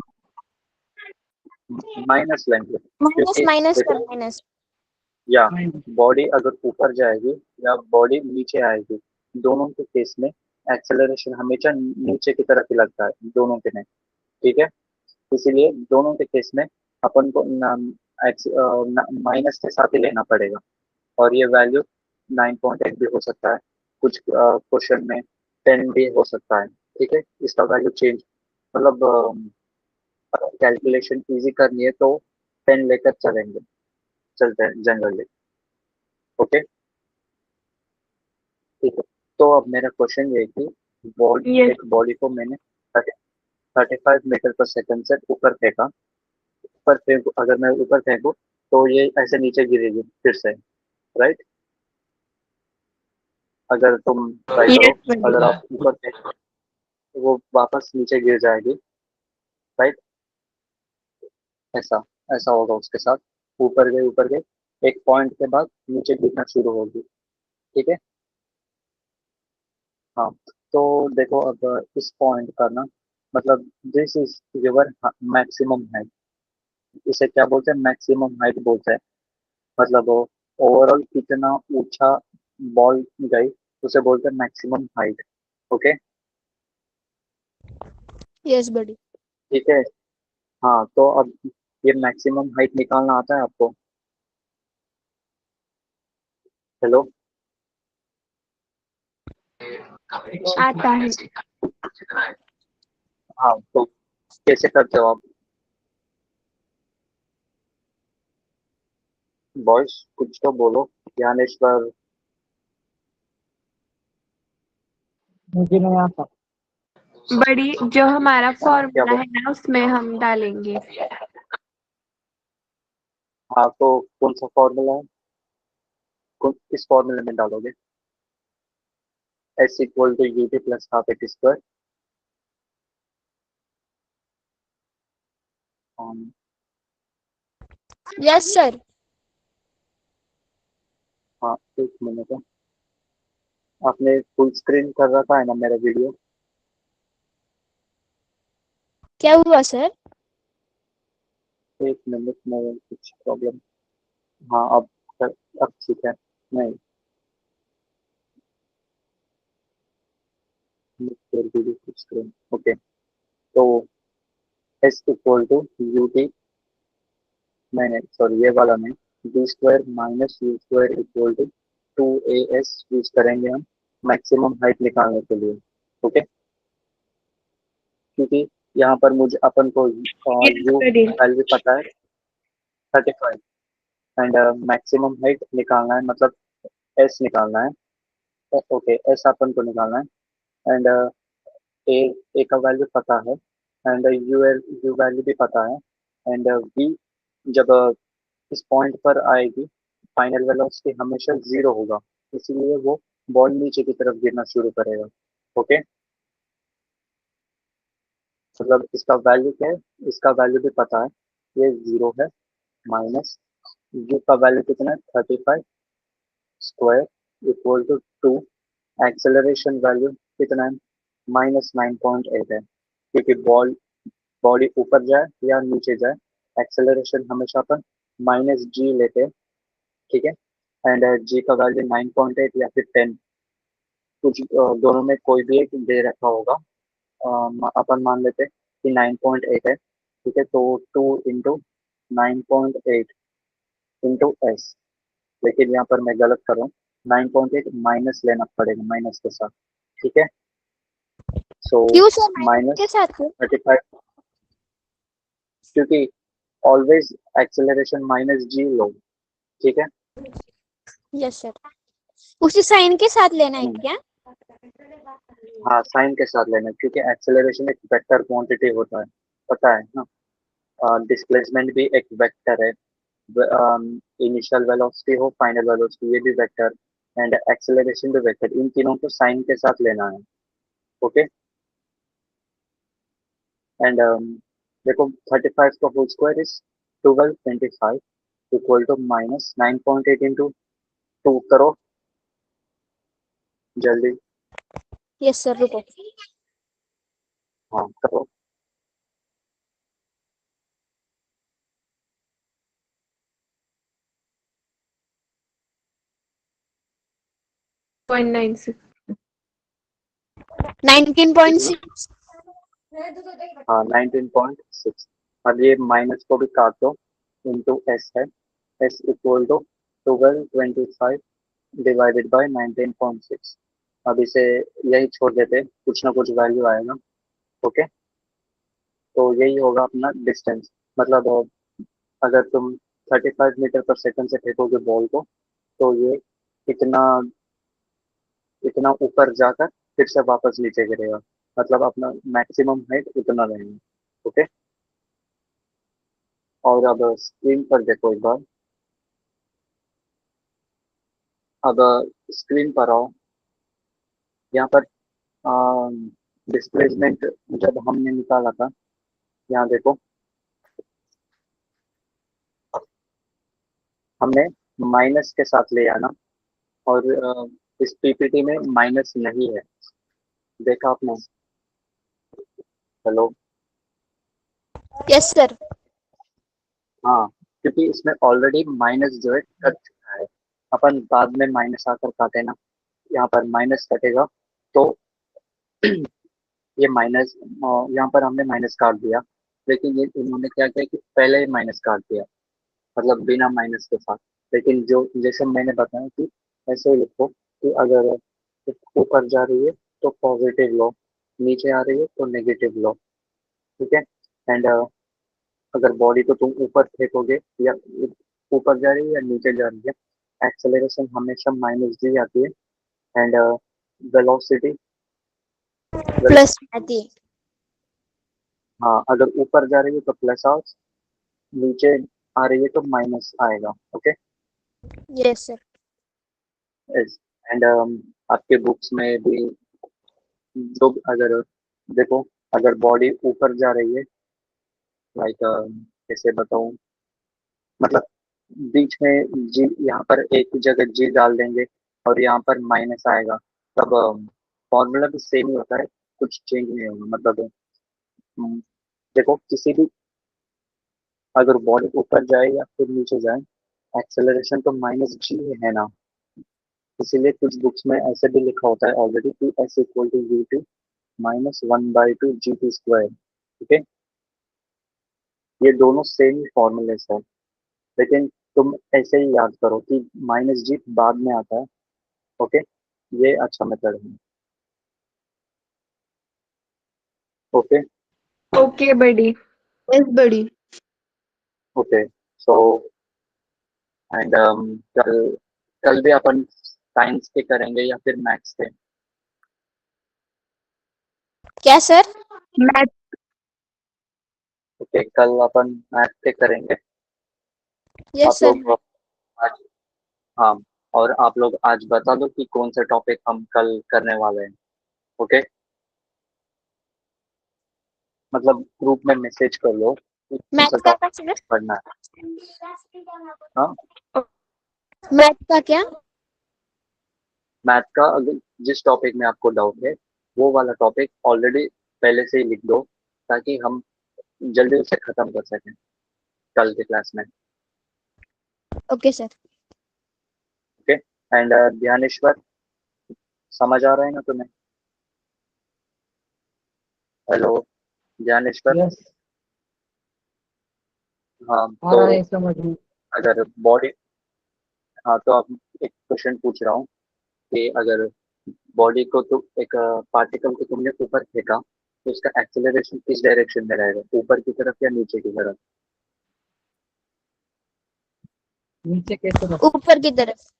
माइनस लेंगे माइनस क्योंकि माइनस देखो, कर माइनस। या बॉडी अगर ऊपर जाएगी या बॉडी नीचे आएगी, दोनों के केस में एक्सेलरेशन हमेशा नीचे की तरफ ही लगता है, दोनों के में। ठीक है, इसीलिए दोनों के केस में अपन को माइनस के साथ ही लेना पड़ेगा। और ये वैल्यू 9.8 भी हो सकता है, कुछ क्वेश्चन में 10 भी हो सकता है। ठीक है, इसका वैल्यू चेंज, मतलब कैलकुलेशन इजी करनी है तो 10 लेकर चलते हैं जनरली। ओके, ठीक है। तो अब मेरा क्वेश्चन ये है कि Yes. एक बॉडी को मैंने 35 मीटर पर सेकंड से ऊपर फेंका, ऊपर फेंकू, अगर मैं ऊपर फेंकू तो ये ऐसे नीचे गिरेगी फिर से, राइट? अगर तुम ट्राई करो, Yes, buddy. अगर आप ऊपर फेंको तो वो वापस नीचे गिर जाएगी, राइट? ऐसा ऐसा होगा उसके साथ, ऊपर गए एक पॉइंट के बाद नीचे गिरना शुरू होगी। ठीक है, हाँ। तो देखो अब इस पॉइंट का ना, मतलब this is your maximum height. इसे क्या बोलते हैं? मैक्सिमम हाइट बोलते हैं। मतलब वो ओवरऑल कितना ऊंचा बॉल गई उसे बोलते हैं मैक्सिमम हाइट। ओके, यस बड़ी। ठीक है। हाँ, तो अब ये मैक्सिमम हाइट निकालना आता है आपको? हेलो, आता है। हाँ, तो कैसे करते हो आप बॉयस? कुछ तो बोलो, ज्ञानेश्वर। मुझे नहीं आता। बड़ी जो हमारा क्या फॉर्मूला बोल? है ना उसमें हम डालेंगे। हाँ, तो कौन सा फॉर्मूला है? किस फॉर्मूले में डालोगे? S equal to U T plus half A T square. Yes sir. हाँ, एक मिनट है। आपने फुल स्क्रीन कर रखा है ना मेरा वीडियो? क्या हुआ सर? एक मिनट में कुछ प्रॉब्लम। हाँ, अब ठीक है। नहीं, वीडियो फुल स्क्रीन। ओके, तो S equal to U T, मैंने सॉरी ये वाला नहीं, B square minus U square equal to 2as use करेंगे हम मैक्सिमम हाइट निकालने के लिए। ओके, क्योंकि यहाँ पर मुझे अपन को Yes, यू buddy. वैल्यू पता है 35, एंड मैक्सिमम हाइट निकालना है, मतलब एस निकालना है। ओके, एस अपन को निकालना है, एंड ए ए का वैल्यू पता है, एंड यू वैल्यू भी पता है, एंड वी जब इस पॉइंट पर आएगी फाइनल वेलोसिटी हमेशा जीरो होगा, इसीलिए वो बॉल नीचे की तरफ गिरना शुरू करेगा। ओके, मतलब इसका वैल्यू क्या है? इसका वैल्यू भी पता है, ये जीरो है, माइनस यू का वैल्यू कितना है? 35 square equal to 2। Acceleration value कितना है? -9.8 है, क्योंकि बॉडी ऊपर जाए या नीचे जाए एक्सेलरेशन हमेशा अपन माइनस जी लेते हैं। ठीक है, एंड जी का वैल्यू 9.8 या फिर 10, कुछ दोनों में कोई भी एक दे रखा होगा। अपन मान लेते हैं कि 9.8 है। ठीक है, तो 2 इंटू 9.8 इंटू एस, लेकिन यहाँ पर मैं गलत कर रहा हूँ, 9.8 माइनस लेना पड़ेगा माइनस के साथ। ठीक है, सो क्यों सर माइनस के माइनस साथ क्यों? 35, क्योंकि ऑलवेज एक्सेलरेशन माइनस जी लो। ठीक है, यस सर। उसी साइन के साथ लेना है हम्म, क्या? हाँ, साइन के साथ लेना, क्योंकि एक्सेलरेशन एक वेक्टर क्वांटिटी होता है, पता है ना? डिस्प्लेसमेंट भी एक वेक्टर है, इनिशियल वेलोसिटी हो फाइनल वेलोसिटी ये भी वेक्टर, एंड एक्सेलरेशन भी वेक्टर, इन तीनों को साइन के साथ लेना है। ओके, एंड देखो 35 का whole square is 1225 equal to minus 9.8 into 2 करो जल्दी। यस सर रुको। हाँ करो। 0.96 19.6 हाँ 19.6। अब ये माइनस को भी काट दो इंटू एस है, S equal to 1225 divided by 19.6। अब इसे यही छोड़ देते, कुछ ना कुछ वैल्यू आएगा। ओके, तो यही होगा अपना डिस्टेंस। मतलब अगर तुम 35 मीटर पर सेकंड से फेंकोगे बॉल को, तो ये इतना इतना ऊपर जाकर फिर से वापस नीचे गिरेगा। मतलब अपना मैक्सिमम हाइट उतना रहेगा। ओके, और अब स्क्रीन पर देखो एक बार। अब स्क्रीन पर आओ, यहाँ पर डिस्प्लेसमेंट जब हमने निकाला था, यहाँ देखो हमने माइनस के साथ ले आना, और इस पीपीटी में माइनस नहीं है, देखा आपने? हेलो। Yes sir. हाँ, क्योंकि इसमें ऑलरेडी माइनस जो है कट चुका है। अपन बाद में माइनस आकर काटे ना, यहाँ पर माइनस कटेगा तो ये माइनस, यहाँ पर हमने माइनस काट दिया, लेकिन ये इन्होंने क्या किया कि पहले ही माइनस काट दिया, मतलब बिना माइनस के साथ। लेकिन जो जैसे मैंने बताया कि ऐसे ही लिखो कि अगर ऊपर जा रही है तो पॉजिटिव लो, नीचे आ रही है तो नेगेटिव लो। ठीक है। एंड अगर बॉडी को तुम ऊपर फेंकोगे या ऊपर जा रही है या नीचे जा रही है, एक्सेलरेशन हमेशा माइनस जी आती है। एंड वेलोसिटी, प्लस आती है। हाँ अगर ऊपर जा रही है तो प्लस आओ, नीचे आ रही है तो माइनस आएगा। ओके। Yes sir. एंड आपके बुक्स में भी जो अगर देखो, अगर बॉडी ऊपर जा रही है, लाइक कैसे बताऊं, मतलब बीच में जी, यहाँ पर एक जगह जी डाल देंगे और यहाँ पर माइनस आएगा, तब फॉर्मूला भी सेम ही होता है, कुछ चेंज नहीं होगा। मतलब हम्म, देखो किसी भी, अगर बॉडी ऊपर जाए या फिर नीचे जाए, एक्सेलरेशन तो माइनस जी है ना। इसीलिए कुछ बुक्स में ऐसे भी लिखा होता है ऑलरेडी कि S equal to V T minus 1/2 G T square. ठीक है, ये दोनों सेम ही फॉर्मूलेस है, लेकिन तुम ऐसे ही याद करो कि माइनस जी बाद में आता है। ओके, ये अच्छा मेथड है। ओके। ओके बडी। यस बड़ी। ओके, सो एंड कल कल भी अपन साइंस के करेंगे या फिर मैथ्स के? क्या सर? मैथ। ओके, कल अपन मैथ के करेंगे। यस आप सर। लोग आज, हाँ, और आप लोग आज बता दो कि कौन से टॉपिक हम कल करने वाले हैं। ओके, मतलब ग्रुप में मैसेज कर लो कि कौन सा मैथ का क्या टॉपिक सर? पढ़ना है। हाँ, मैथ का क्या? मैथ का अगर जिस टॉपिक में आपको डाउट है, वो वाला टॉपिक ऑलरेडी पहले से ही लिख दो, ताकि हम जल्दी उसे खत्म कर सकें कल के क्लास में। Okay sir. Okay. And Dhyaneshwar, समझ आ रहा है ना तुम्हें? हेलो ज्ञानेश्वर। यस, हाँ आ तो रहा है समझ में। अगर बॉडी, हाँ तो अब एक क्वेश्चन पूछ रहा हूँ कि अगर बॉडी को तो एक पार्टिकल को तुमने ऊपर फेंका, तो उसका एक्सेलरेशन किस डायरेक्शन में रहेगा, ऊपर की तरफ या नीचे की तरफ? नीचे कैसे रख? ऊपर की तरफ।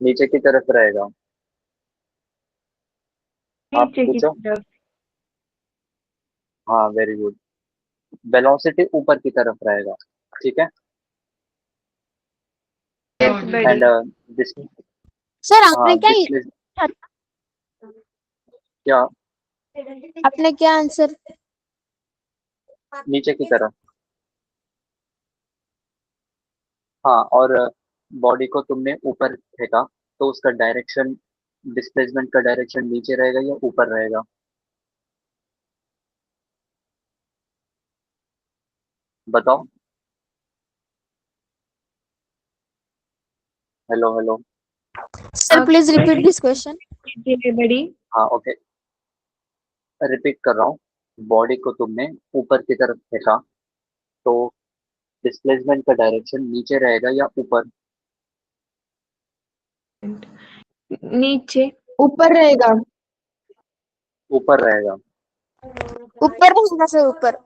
नीचे की तरफ रहेगा। आप नीचे की पूछो। तरफ। हाँ वेरी गुड, वेलोसिटी ऊपर की तरफ रहेगा। ठीक है। Yes buddy. And this, sir हाँ आपने क्या क्या? आपने क्या आंसर नीचे की तरफ। हाँ, और बॉडी को तुमने ऊपर फेंका तो उसका डायरेक्शन, डिस्प्लेसमेंट का डायरेक्शन नीचे रहेगा या ऊपर रहेगा? बताओ। Hello hello. Sir, please repeat this question. बड़ी हाँ, ओके, रिपीट कर रहा हूँ। बॉडी को तुमने ऊपर की तरफ फेंका तो डिस्प्लेसमेंट का डायरेक्शन नीचे रहेगा या ऊपर? नीचे ऊपर रहेगा। ऊपर रहेगा। ऊपर रहेगा सर, ऊपर।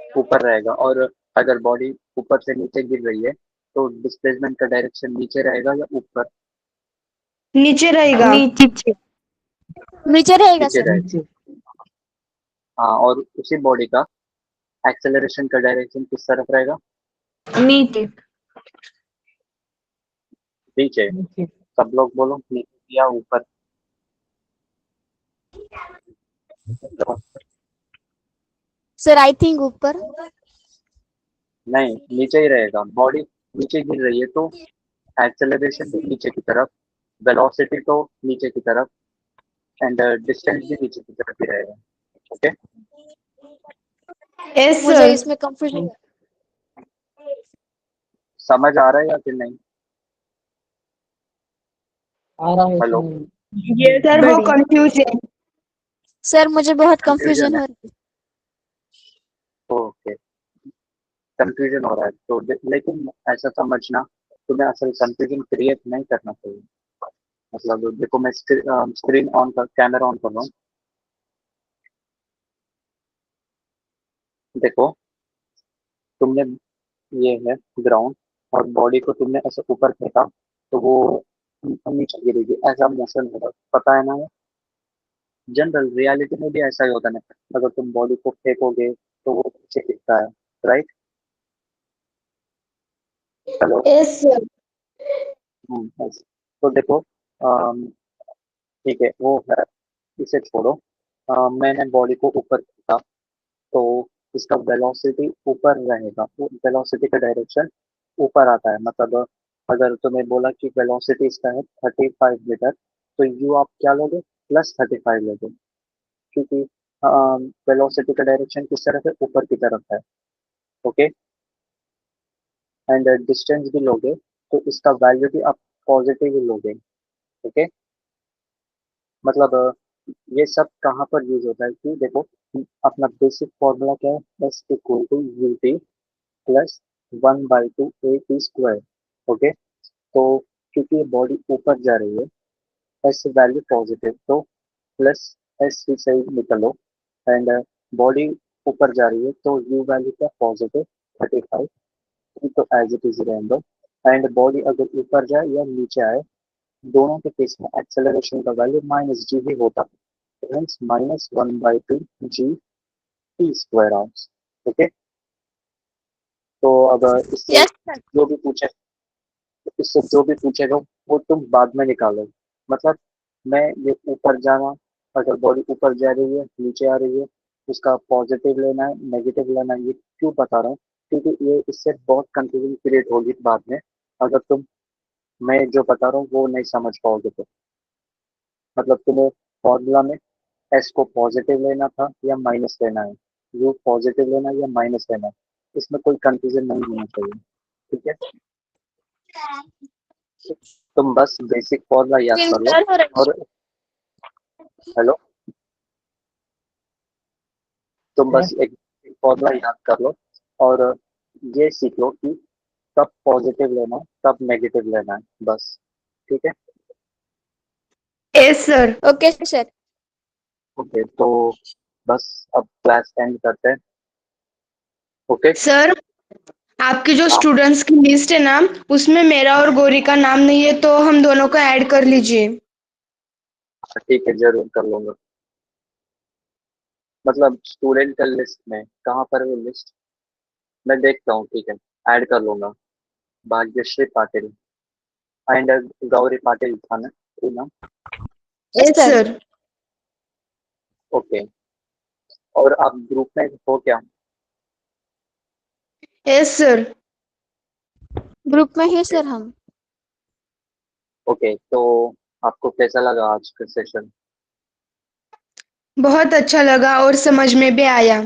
ऊपर रहेगा। और अगर बॉडी ऊपर से नीचे गिर रही है तो डिस्प्लेसमेंट का डायरेक्शन नीचे रहेगा या ऊपर? नीचे रहेगा। नीचे नीचे रहेगा नीचे सर। रहेगा। नीचे हाँ, और उसी बॉडी का एक्सेलरेशन का डायरेक्शन किस तरफ रहेगा? नीचे नीचे। नीचे सब लोग बोलो, नीचे या ऊपर? सर आई थिंक ऊपर। नहीं, नीचे ही रहेगा। बॉडी नीचे गिर रही है तो एक्सेलरेशन भी नीचे की तरफ, वेलोसिटी तो नीचे की तरफ, एंड डिस्टेंस भी नीचे की तरफ ही रहेगा। ओके। यस मुझे सर। इसमें कंफ्यूजन। समझ आ रहा है या फिर नहीं? आ रहा है हेलो। इसमें। ये सर वो बड़ी कंफ्यूज है। सर मुझे बहुत कंफ्यूजन कंफ्यूजन है। हो रही है। ओके, कंफ्यूजन हो रहा है तो लेकिन ऐसा समझना, तुम्हें असल कंफ्यूजन क्रिएट नहीं करना चाहिए। मतलब देखो, मैं स्क्रीन ऑन कर, कैमरा ऑन कर रहा हूँ। देखो, तुमने, ये है ग्राउंड, और बॉडी को तुमने ऐसे ऊपर फेंका तो वो नीचे गिरेगी, ऐसा मोशन होगा, पता है ना? जनरल रियलिटी में भी ऐसा ही होता है ना। अगर तुम बॉडी को फेंकोगे तो वो नीचे गिरता है, राइट? हेलो। Yes sir. ऐसे। तो देखो, ठीक है, वो है, इसे छोड़ो। मैंने बॉडी को ऊपर फेंका तो इसका वेलोसिटी ऊपर रहेगा, वो वेलोसिटी का डायरेक्शन ऊपर आता है। मतलब अगर तुम्हें बोला कि वेलोसिटी इसका है 35 मीटर, तो यू आप क्या लोगे? +35 लोगे, क्योंकि वेलोसिटी का डायरेक्शन किस तरफ है? ऊपर की तरफ है। ओके। एंड डिस्टेंस भी लोगे तो इसका वैल्यू भी आप पॉजिटिव ही लोगे। ओके। मतलब ये सब कहाँ पर यूज होता है कि देखो, अपना बेसिक फॉर्मूला क्या है? S=UT +1/2 AT²। ओके। तो क्योंकि ये बॉडी ऊपर जा रही है, एस वैल्यू पॉजिटिव, तो प्लस एस की सही निकलो। एंड बॉडी ऊपर जा रही है तो यू वैल्यू क्या? पॉजिटिव 35, तो एज इट इज रहने दो। एंड बॉडी अगर ऊपर जाए या नीचे आए, दोनों के केस में एक्सेलरेशन का वैल्यू -g ही होता है, हेंस -1/2 g t²। ओके। तो अब इससे यस सर। जो भी पूछे, इससे जो भी पूछेगा वो तुम बाद में निकालो। मतलब मैं ये ऊपर जाना, अगर बॉडी ऊपर जा रही है, नीचे आ रही है, उसका पॉजिटिव लेना है, नेगेटिव लेना है, ये क्यों बता रहा हूँ? क्योंकि ये इससे बहुत कंफ्यूजन क्रिएट होगी बाद में, अगर तुम, मैं जो बता रहा हूँ वो नहीं समझ पाओगे तो। मतलब तुम्हें फॉर्मूला में एस को पॉजिटिव लेना था या माइनस लेना है, यू पॉजिटिव लेना है या माइनस लेना है, इसमें कोई कंफ्यूजन नहीं होना चाहिए। ठीक है, तुम बस बेसिक फॉर्मूला याद स्क्रीन कर लो। ब्लर हो रही है। और हेलो, तुम है बस एक फॉर्मूला याद कर लो और ये सीख लो कि कब पॉजिटिव लेना है, कब नेगेटिव लेना है, बस। ठीक है। Yes sir. Okay sir. Okay, तो बस अब क्लास एंड करते हैं। ओके। सर आपकी जो हाँ, स्टूडेंट्स की लिस्ट है ना, उसमें मेरा और गौरी का नाम नहीं है, तो हम दोनों को ऐड कर लीजिए। ठीक है, जरूर कर लूंगा। मतलब स्टूडेंट का लिस्ट में कहाँ पर है वो लिस्ट? मैं देखता हूँ, ठीक है, ऐड कर लूंगा। भाग्यश्री पाटिल एंड गौरी पाटिल था ना, ये नाम? Yes yes sir. Sir. Okay. और आप ग्रुप में हो क्या? Yes sir. ग्रुप में ही सर हम। ओके, तो आपको कैसा लगा आज का सेशन? बहुत अच्छा लगा और समझ में भी आया।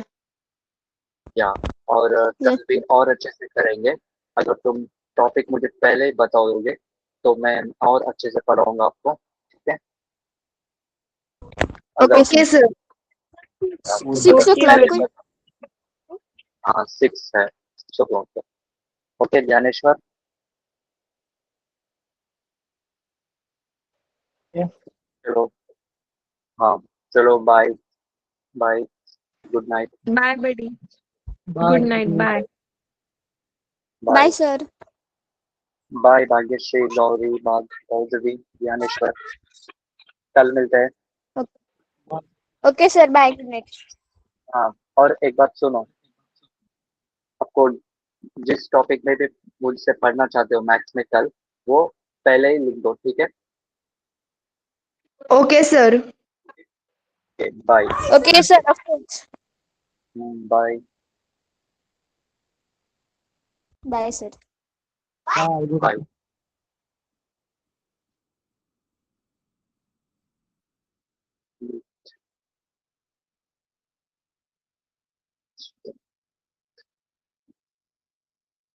या और कल भी और अच्छे से करेंगे। अगर तुम टॉपिक मुझे पहले ही बताओगे तो मैं और अच्छे से पढ़ाऊंगा आपको, ठीक है? अगर okay sir. Okay sir. 6 o'clock को। हाँ 6 है, 6 o'clock पे। ओके ज्ञानेश्वर। Yes. चलो, हाँ चलो, bye bye, good night. Bye buddy. Bye. Good night, bye. Bye bye sir. Bye Bhagyashree, Gauri, Bhargavi, Dnyaneshwar. कल मिलते हैं। Okay sir, bye, good night. हाँ, और एक बात सुनो, आपको जिस टॉपिक में भी मुझसे पढ़ना चाहते हो मैथ्स में कल, वो पहले ही लिख दो, ठीक है? Okay sir. Bye okay sir, of course. Bye. Bye sir. Bye. Good bye.